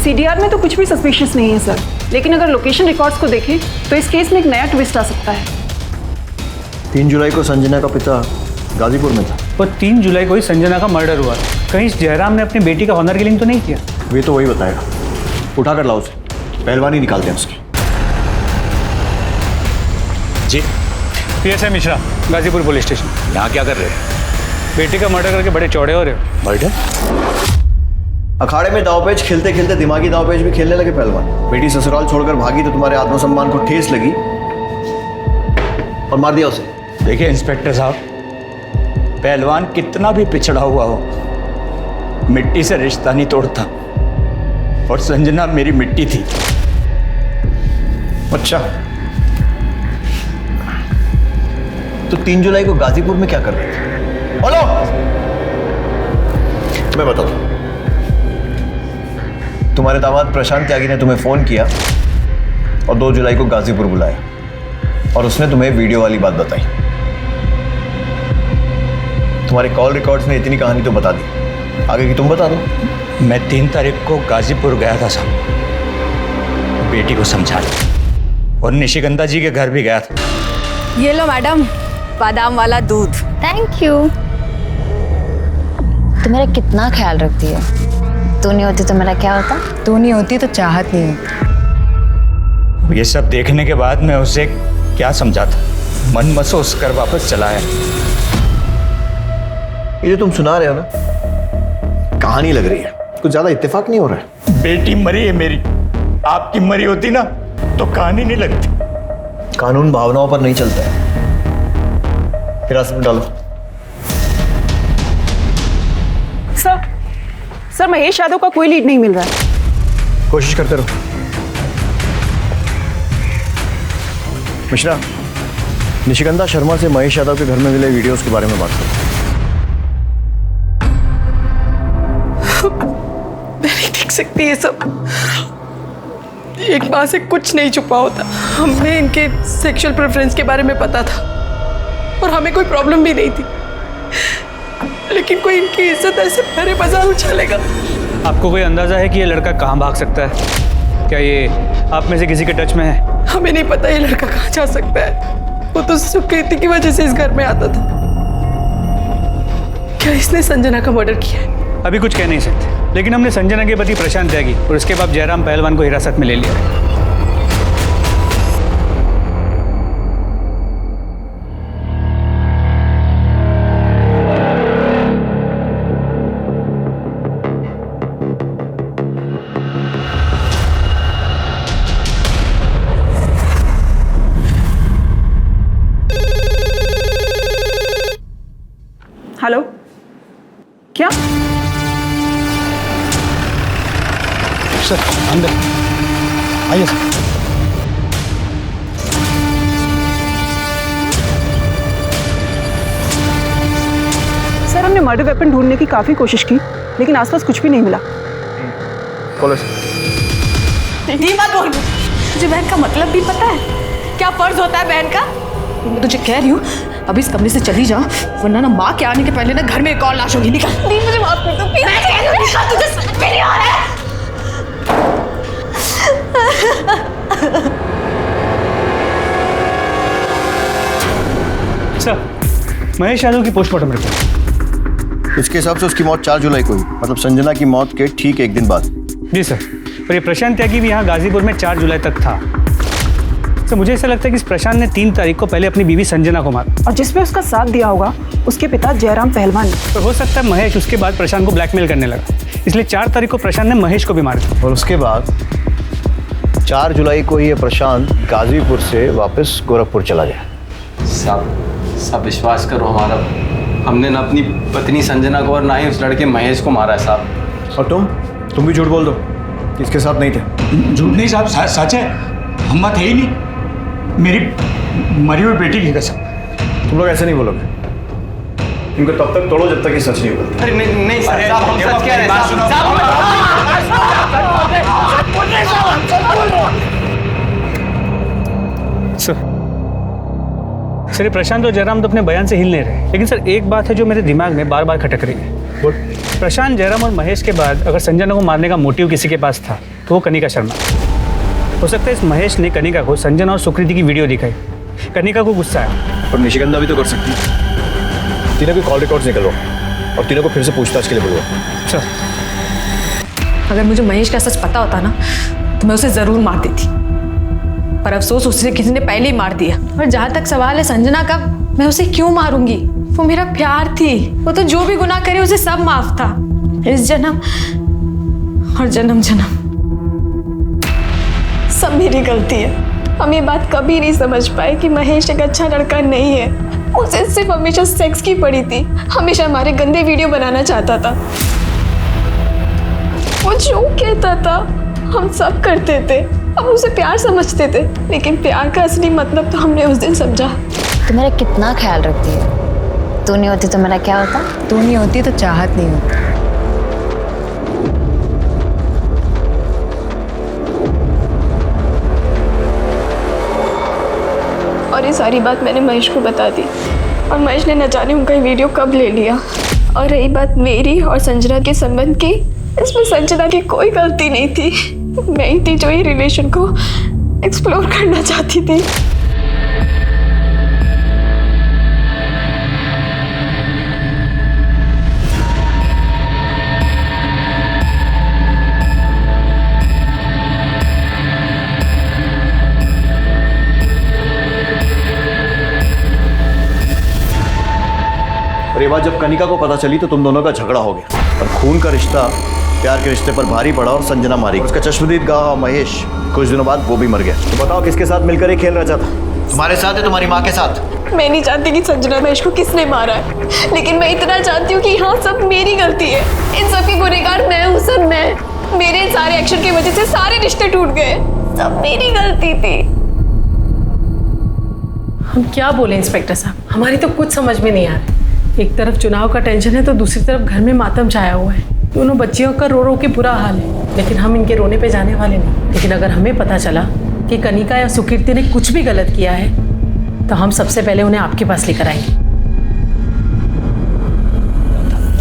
CDR में तो कुछ भी सस्पिशियस नहीं है सर, लेकिन अगर लोकेशन रिकॉर्ड्स को देखें तो इस केस में एक नया ट्विस्ट आ सकता है। 3 जुलाई को संजना का पिता गाजीपुर में था और 3 जुलाई को ही संजना का मर्डर हुआ। कहीं जयराम ने अपनी बेटी का ऑनर किलिंग तो नहीं किया? वे तो वही बताएगा। उठा कर लाओ उसे, पहलवान ही निकालते हैं उसकी। जी PSI Mishra, Ghazipur police station. यहाँ क्या कर रहे हैं? बेटी का मर्डर करके बड़े चौड़े हो रहे हो। मर्डर? अखाड़े में दावपेच खेलते खेलते दिमागी दावपेच भी खेलने लगे पहलवान। बेटी ससुराल छोड़कर भागी तो तुम्हारे आत्मसम्मान को ठेस लगी और मार दिया उसे। देखिए इंस्पेक्टर साहब, पहलवान कितना भी पिछड़ा हुआ हो, मिट्टी से रिश्ता नहीं तोड़ता, और संजना मेरी मिट्टी थी। अच्छा, तो 3 जुलाई को गाजीपुर में क्या कर रहे थे? बोलो, मैं बताता हूं। तुम्हारे दामाद प्रशांत त्यागी ने तुम्हें फोन किया और 2 जुलाई को गाजीपुर बुलाया और उसने तुम्हें वीडियो वाली बात बताई। तुम्हारे कॉल रिकॉर्ड्स ने इतनी कहानी तो बता दी, आगे की तुम बता दो। मैं 3 तारीख को गाजीपुर गया था साहब, बेटी को समझाने, और निशिगंधा जी के घर भी गया था। ये लो मैडम, बादाम वाला दूध। Thank you. तू मेरा कितना ख्याल रखती है। तू नहीं होती तो मेरा क्या होता? तू नहीं होती तो चाहत नहीं होती। ये सब देखने के बाद मैं उसे क्या समझाता, मन महसूस कर वापस चला आया। ये जो तुम सुना रहे हो ना, कहानी लग रही है, कुछ ज्यादा इत्तेफाक नहीं हो रहा है। बेटी मरी है मेरी, आपकी मरी होती ना तो कहानी नहीं लगती। कानून भावनाओं पर नहीं चलता है। हिरासत में डालो। सर, महेश यादव का कोई लीड नहीं मिल रहा है। कोशिश करते रहो। मिश्रा, निशिगंधा शर्मा से महेश यादव के घर में मिले वीडियोस के बारे में बात करो। मैं नहीं देख सकती ये सब। एक माँ से कुछ नहीं छुपा होता। हमें इनके सेक्सुअल प्रेफरेंस के बारे में पता था और हमें कोई प्रॉब्लम भी नहीं थी, लेकिन कोई इनकी इज्जत ऐसे भरे बाजार उछालेगा। आपको कोई अंदाजा है कि ये लड़का कहाँ भाग सकता है? क्या ये आप में से किसी के टच में है? हमें नहीं पता ये लड़का कहाँ जा सकता है। वो तो सुकृति की वजह से इस घर में आता था। क्या इसने संजना का मर्डर किया है? अभी कुछ कह नहीं सकते, लेकिन हमने संजना के पति प्रशांत त्यागी और उसके बाद जयराम पहलवान को हिरासत में ले लिया। हेलो, क्या? सर अंदर आइए सर। सर, हमने मर्डर वेपन ढूंढने की काफी कोशिश की, लेकिन आसपास कुछ भी नहीं मिला। ये मत बोल, तुझे बहन का मतलब भी पता है? क्या फर्ज होता है बहन का? मैं तुझे कह रही हूँ, अभी इस कमरे से चली जा, वरना ना माँ के आने के पहले ना घर में एक और लाश होगी। निकल। नहीं, मुझे माफ कर दो प्लीज। मैं कह रही हूँ निकल, तुझे समझ में नहीं आ रहा है। सर, महेश यादव की पोस्टमार्टम रिपोर्ट। इसके हिसाब से उसकी मौत 4 जुलाई को हुई, मतलब संजना की मौत के ठीक 1 दिन बाद। जी सर, और ये प्रशांत त्यागी भी यहाँ गाजीपुर में 4 जुलाई तक था। तो मुझे ऐसा लगता है कि इस प्रशांत ने 3 तारीख को पहले अपनी बीवी संजना को मारा, और जिसमें उसका साथ दिया होगा उसके पिता जयराम पहलवान ने। तो हो सकता है महेश उसके बाद प्रशांत को ब्लैकमेल करने लगा, इसलिए 4 तारीख को प्रशांत ने महेश को भी मारा। और उसके बाद 4 जुलाई को ये प्रशांत गाजीपुर से वापस गोरखपुर चला गया। साहब विश्वास करो हमारा, हमने ना अपनी पत्नी संजना को और ना ही उस लड़के महेश को मारा है साहब। और तुम भी झूठ बोल दो, इसके साथ नहीं थे। झूठ नहीं साहब, सच है। हम थे ही नहीं। मरी हुई बेटी की कसम। तुम लोग ऐसे नहीं बोलोगे, इनको तब तक तोड़ो जब तक ये सच नहीं बोलते। अरे नहीं नहीं सर, साहब हम सच कह रहे हैं। सर प्रशांत और जयराम तो अपने बयान से हिल नहीं रहे, लेकिन सर एक बात है जो मेरे दिमाग में बार बार खटक रही है। प्रशांत, जयराम और महेश के बाद अगर संजना को मारने का मोटिव किसी के पास था तो वो कनिका शर्मा। हो सकता है इस महेश ने कनिका को संजना और सुकृति की वीडियो दिखाई, कनिका को गुस्सा आया। और निशिगंधा भी तो कर सकती है। तीनों की कॉल रिकॉर्ड्स निकलवा और तीनों को फिर से पूछताछ के लिए बुलवा। सर अगर मुझे महेश का सच पता होता ना तो मैं उसे जरूर मार देती, पर अफसोस उसे किसी ने पहले ही मार दिया। और जहां तक सवाल है संजना का, मैं उसे क्यों मारूंगी? वो मेरा प्यार थी, वो तो जो भी गुनाह करे उसे सब माफ था, इस जन्म और जन्म जन्म सब मेरी गलती है। हम ये बात कभी नहीं समझ पाए कि महेश एक अच्छा लड़का नहीं है। उसे सिर्फ हमेशा सेक्स की पड़ी थी, हमेशा हमारे गंदे वीडियो बनाना चाहता था। वो जो कहता था हम सब करते थे, हम उसे प्यार समझते थे, लेकिन प्यार का असली मतलब तो हमने उस दिन समझा। तू मेरा कितना ख्याल रखती है। तू नहीं होती तो मेरा क्या होता? तू नहीं होती तो चाहत नहीं होती। और ये सारी बात मैंने महेश को बता दी और महेश ने न जाने उनका वीडियो कब ले लिया। और रही बात मेरी और संजना के संबंध की, इसमें संजना की कोई गलती नहीं थी। मैं ही थी जो ये रिलेशन को एक्सप्लोर करना चाहती थी। और ये बात जब कनिका को पता चली तो तुम दोनों का झगड़ा हो गया और खून का रिश्ता प्यार के रिश्ते पर भारी पड़ा और संजना मारी। उसका चश्मदीद गवाह महेश कुछ दिनों बाद वो भी मर गया। तो बताओ किसके साथ मिलकर ये खेल रचा था? तुम्हारे साथ है, तुम्हारी माँ के साथ? मैं नहीं जानती कि संजना महेश को किसने मारा है, लेकिन मैं इतना जानती हूँ कि यहाँ सब मेरी गलती है। इन सब की गुनहगार मैं हूँ सर, मैं। मेरे सारे एक्शन की वजह से सारे रिश्ते टूट गए, सब मेरी गलती थी। हम क्या बोले इंस्पेक्टर साहब, हमारी तो कुछ समझ में नहीं आ रहा। एक तरफ चुनाव का टेंशन है तो दूसरी तरफ घर में मातम छाया हुआ है। दोनों बच्चियों का रो रो के बुरा हाल है, लेकिन हम इनके रोने पे जाने वाले नहीं। लेकिन अगर हमें पता चला कि कनिका या सुकीर्ति ने कुछ भी गलत किया है तो हम सबसे पहले उन्हें आपके पास लेकर आएंगे।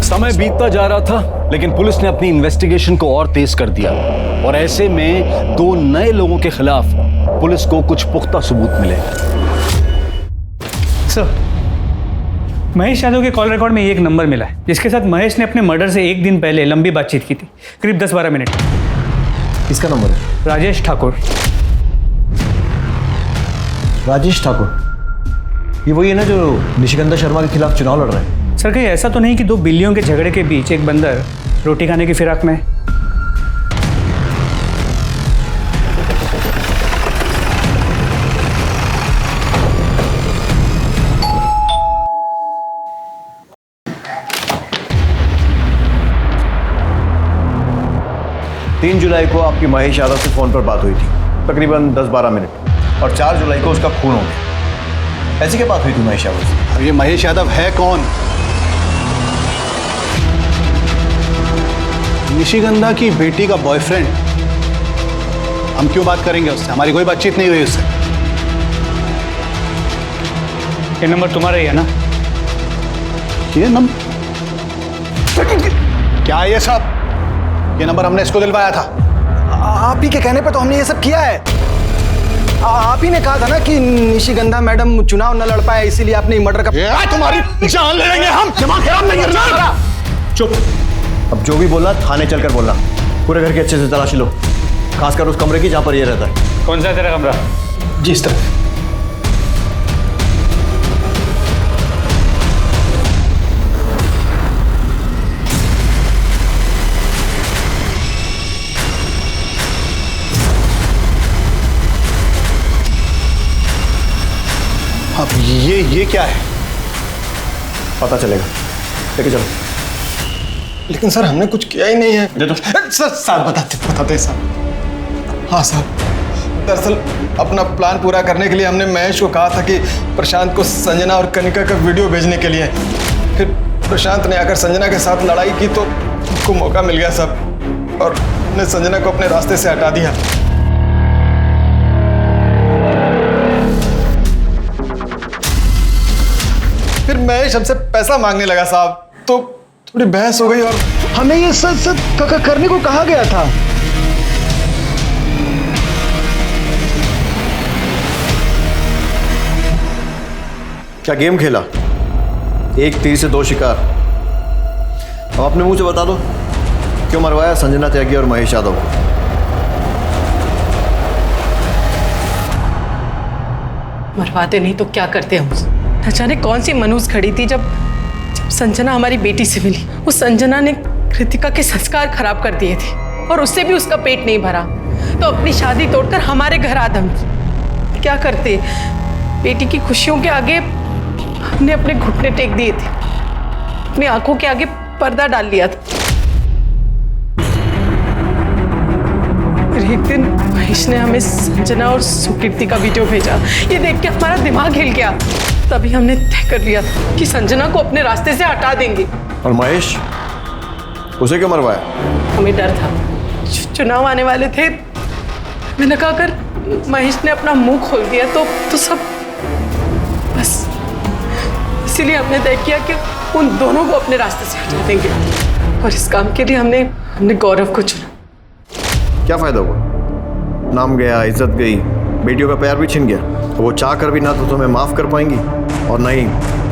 समय बीतता जा रहा था, लेकिन पुलिस ने अपनी इन्वेस्टिगेशन को और तेज कर दिया और ऐसे में 2 नए लोगों के खिलाफ पुलिस को कुछ पुख्ता सबूत मिले। सर, महेश यादव के कॉल रिकॉर्ड में एक नंबर मिला है जिसके साथ महेश ने अपने मर्डर से एक दिन पहले लंबी बातचीत की थी, करीब 10-12 मिनट। किसका नंबर है? राजेश ठाकुर। राजेश ठाकुर, ये वही है ना जो निशिगंधा शर्मा के खिलाफ चुनाव लड़ रहे हैं? सर कहीं ऐसा तो नहीं कि 2 बिल्लियों के झगड़े के बीच एक बंदर रोटी खाने की फिराक में? तीन जुलाई को आपकी महेश यादव से फोन पर बात हुई थी, तकरीबन 10-12 मिनट, और 4 जुलाई को उसका खून हो गया। ऐसी क्या बात हुई थी महेश यादव से? अब ये महेश यादव है कौन? निशिगंधा की बेटी का बॉयफ्रेंड। हम क्यों बात करेंगे उससे? हमारी कोई बातचीत नहीं हुई उससे। ये नंबर तुम्हारा ही है ना? ये नंबर? क्या है ये सब? ये नंबर हमने इसको दिलवाया था। आप ही के कहने पे तो हमने ये सब किया है। आप ही ने कहा था ना कि निशिगंधा मैडम चुनाव न लड़ पाए, इसीलिए आपने मर्डर का। तुम्हारी जान ले लेंगे हम, दिमाग खराब नहीं करना। चुप। अब जो भी बोलना थाने चलकर बोलना। पूरे घर की अच्छे से तलाशी लो, खासकर उस कमरे की जहां पर ये रहता है। कौन सा है तेरा कमरा? जी इस तरफ। अब ये क्या है? पता चलेगा, लेके चलो। लेकिन सर हमने कुछ किया ही नहीं है। दे दो। सर बताते सर। हाँ सर, दरअसल अपना प्लान पूरा करने के लिए हमने महेश को कहा था कि प्रशांत को संजना और कनिका का वीडियो भेजने के लिए। फिर प्रशांत ने आकर संजना के साथ लड़ाई की तो उसको मौका मिल गया सब, और ने संजना को अपने रास्ते से हटा दिया। फिर महेश हमसे पैसा मांगने लगा साहब, तो थोड़ी बहस हो गई और हमें ये सब करने को कहा गया था। क्या गेम खेला? एक तीर से दो शिकार। अब अपने मुंह से बता दो क्यों मरवाया संजना त्यागी और महेश यादव को? मरवाते नहीं तो क्या करते हम? न जाने कौन सी मनूस खड़ी थी जब संजना हमारी बेटी से मिली। उस संजना ने कृतिका के संस्कार खराब कर दिए थे और उससे भी उसका पेट नहीं भरा, तो अपनी शादी तोड़कर हमारे घर आदम। क्या करते? बेटी की खुशियों के आगे हमने अपने घुटने टेक दिए थे, अपनी आंखों के आगे पर्दा डाल लिया था। फिर एक दिन महेश ने हमें संजना और सुकीर्ति का वीडियो भेजा। ये देख के हमारा दिमाग हिल गया। तभी हमने तय कर लिया था कि संजना को अपने रास्ते से हटा देंगे। और महेश, उसे क्यों मरवाया? हमें डर था, चुनाव आने वाले थे। मैंने कहा अगर महेश ने अपना मुंह खोल दिया तो सब बस, इसीलिए हमने तय किया कि उन दोनों को अपने रास्ते से हटा देंगे। और इस काम के लिए हमने गौरव को चुना। क्या फायदा हुआ? नाम गया, इज्जत गई, बेटियों का प्यार भी छिन गया। वो चाह कर भी ना तो तुम्हें माफ कर पाएंगी और ना ही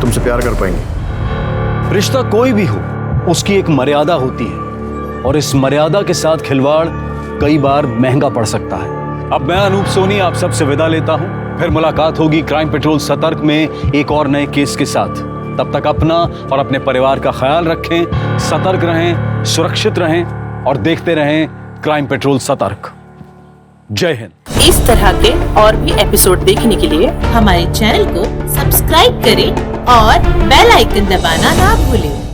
तुमसे प्यार कर पाएंगी। रिश्ता कोई भी हो, उसकी एक मर्यादा होती है, और इस मर्यादा के साथ खिलवाड़ कई बार महंगा पड़ सकता है। अब मैं अनूप सोनी आप सबसे विदा लेता हूं। फिर मुलाकात होगी क्राइम पेट्रोल सतर्क में एक और नए केस के साथ। तब तक अपना और अपने परिवार का ख्याल रखें, सतर्क रहें, सुरक्षित रहें और देखते रहें क्राइम पेट्रोल सतर्क। जय हिंद। इस तरह के और भी एपिसोड देखने के लिए हमारे चैनल को सब्सक्राइब करें और बेल आइकन दबाना ना भूलें।